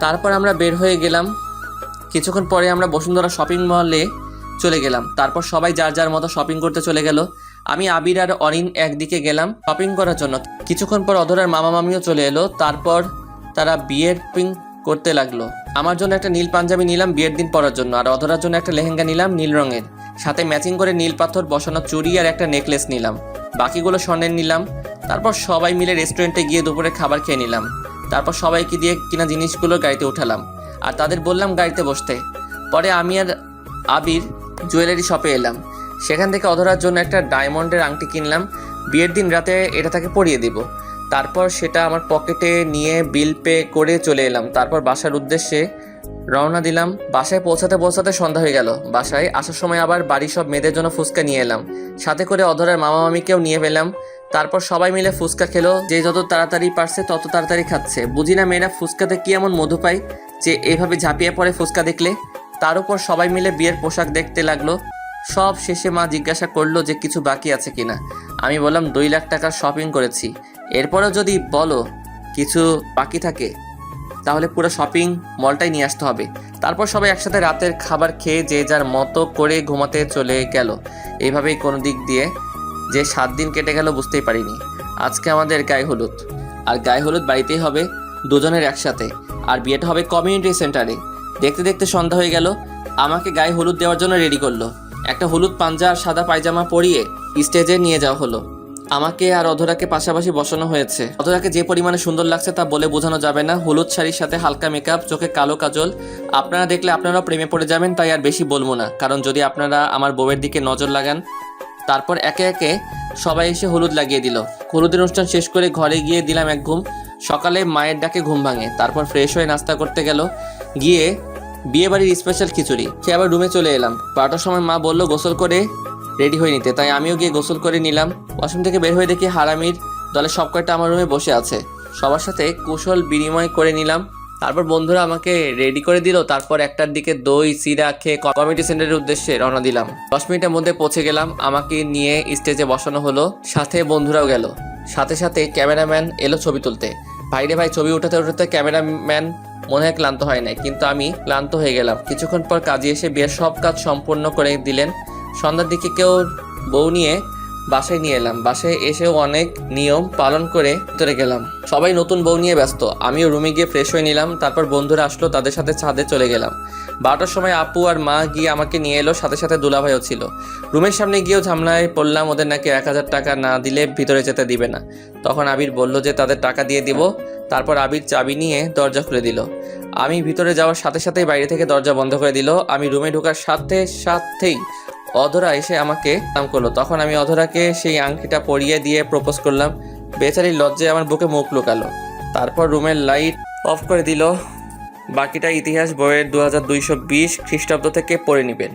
তারপর আমরা বের হয়ে গেলাম। কিছুক্ষণ পরে আমরা বসুন্ধরা শপিং মলে চলে গেলাম। তারপর সবাই যার যার মতো শপিং করতে চলে গেল। আমি আবির আর অরিন একদিকে গেলাম শপিং করার জন্য। কিছুক্ষণ পর অধরার মামা মামিও চলে এলো। তারপর তারা বিয়ের পিং করতে লাগলো। আমার জন্য একটা নীল পাঞ্জাবি নিলাম বিয়ের দিন পরার জন্য, আর অধরার জন্য একটা লেহেঙ্গা নিলাম নীল রঙের, সাথে ম্যাচিং করে নীল পাথর বসানো চুড়ি আর একটা নেকলেস নিলাম। বাকিগুলো স্বর্ণের নিলাম। তারপর সবাই মিলে রেস্টুরেন্টে গিয়ে দুপুরে খাবার খেয়ে নিলাম। তারপর সবাইকে দিয়ে কিনা জিনিসগুলো গাড়িতে উঠালাম আর তাদের বললাম গাড়িতে বসতে। পরে আমি আর আবির জুয়েলারি শপে এলাম। সেখান থেকে অধরার জন্য একটা ডায়মন্ডের আংটি কিনলাম। বিয়ের দিন রাতে এটা তাকে পরিয়ে দিব। তারপর সেটা আমার পকেটে নিয়ে বিল পে করে চলে এলাম। তারপর বাসার উদ্দেশ্যে রওনা দিলাম। বাসায় পৌঁছাতে পৌঁছাতে সন্ধ্যা হয়ে গেল। বাসায় আসার সময় আবার বাড়ির সব মেয়েদের জন্য ফুচকা নিয়ে এলাম, সাথে করে অধরার মামা মামিকেও নিয়ে পেলাম। তারপর সবাই মিলে ফুচকা খেলো। যে যত তাড়াতাড়ি পারছে তত তাড়াতাড়ি খাচ্ছে। বুঝি না মেয়েরা ফুচকাতে কি এমন মধু পায় যে এভাবে ঝাঁপিয়ে পড়ে ফুচকা দেখলে। তার উপর সবাই মিলে বিয়ের পোশাক দেখতে লাগলো। সব শেষে মা জিজ্ঞাসা করলো যে কিছু বাকি আছে কিনা। আমি বললাম 2 লাখ টাকার শপিং করেছি, এরপরেও যদি বলো কিছু বাকি থাকে তাহলে পুরো শপিং মলটাই নিয়ে আসতে হবে। তারপর সবাই একসাথে রাতের খাবার খেয়ে যে যার মতো করে ঘুমাতে চলে গেল। এইভাবেই কোনো দিক দিয়ে যে 7 দিন কেটে গেল বুঝতেই পারিনি। আজকে আমাদের গায়ে হলুদ, আর গায়ে হলুদ বাড়িতেই হবে দুজনের একসাথে, আর বিয়েটা হবে কমিউনিটি সেন্টারে। দেখতে দেখতে সন্ধ্যা হয়ে গেল। আমাকে গায়ে হলুদ দেওয়ার জন্য রেডি করলো। একটা হলুদ পাঞ্জা আর সাদা পায়জামা পরিয়ে স্টেজে নিয়ে যাওয়া হলো। আমাকে আর অধরাকে পাশাপাশি বসানো হয়েছে। অধরাকে যে পরিমাণে সুন্দর লাগছে তা বলে বোঝানো যাবে না। হলুদ শাড়ির সাথে হালকা মেকআপ, চোখে কালো কাজল। আপনারা দেখলে আপনারাও প্রেমে পড়ে যাবেন, তাই আর বেশি বলবো না, কারণ যদি আপনারা আমার বউয়ের দিকে নজর লাগান। তারপর একে একে সবাই এসে হলুদ লাগিয়ে দিল। হলুদের অনুষ্ঠান শেষ করে ঘরে গিয়ে দিলাম এক ঘুম। সকালে মায়ের ডাকে ঘুম ভাঙে। তারপর ফ্রেশ হয়ে নাস্তা করতে গেল, গিয়ে বিয়ে বাড়ির স্পেশাল খিচুড়ি খেয়ে আবার রুমে চলে এলাম। 12টার সময় মা বলল গোসল করে রেডি হয়ে নিতে, তাই আমিও গিয়ে গোসল করে নিলাম। ওয়াশরুম থেকে বের হয়ে দেখি হারামির দলে সব কয়টা আমার রুমে বসে আছে। সবার সাথে কুশল বিনিময় করে নিলাম। তারপর বন্ধুরা আমাকে রেডি করে দিল। তারপর 1টার দিকে দই চিরা খেয়ে কমিউনিটি সেন্টারের উদ্দেশ্যে রওনা দিলাম। 10 মিনিটের মধ্যে পৌঁছে গেলাম। আমাকে নিয়ে স্টেজে বসানো হলো, সাথে বন্ধুরাও গেল। সাথে সাথে ক্যামেরাম্যান এলো ছবি তুলতে। ভাইরে ভাই, ছবি উঠাতে উঠাতে ক্যামেরাম্যান মনে হয় ক্লান্ত হয় নাই, কিন্তু আমি ক্লান্ত হয়ে গেলাম। কিছুক্ষণ পর কাজে এসে বিয়ের সব কাজ সম্পূর্ণ করে দিলেন। সন্ধ্যার দিকে কেউ বউ নিয়ে বাসায় নিয়ে এলাম। বাসায় এসেও অনেক নিয়ম পালন করে ভিতরে গেলাম। সবাই নতুন বউ নিয়ে ব্যস্ত। আমিও রুমে গিয়ে ফ্রেশ হয়ে নিলাম। তারপর বন্ধুরা আসলো, তাদের সাথে ছাদে চলে গেলাম। 12টার সময় আপু আর মা গিয়ে আমাকে নিয়ে এলো, সাথে সাথে দুলাভাইও ছিল। রুমের সামনে গিয়েও ঝামেলায় পড়লাম। ওদের নাকি 1000 টাকা না দিলে ভিতরে যেতে দিবে না। তখন আবির বলল যে তাদের টাকা দিয়ে দিব। তারপর আবির চাবি নিয়ে দরজা খুলে দিল। আমি ভিতরে যাওয়ার সাথে সাথেই বাইরে থেকে দরজা বন্ধ করে দিল। আমি রুমে ঢোকার সাথে সাথেই অধরা এসে আমাকে নাম করলো। তখন আমি অধরাকে সেই আংটিটা পরিয়ে দিয়ে প্রপোজ করলাম। বেচারির লজ্জায় আমার বুকে মুখ লুকালো। তারপর রুমের লাইট অফ করে দিল। বাকিটা ইতিহাস বইয়ের 2220 খ্রিস্টাব্দ থেকে পড়ে নেবেন।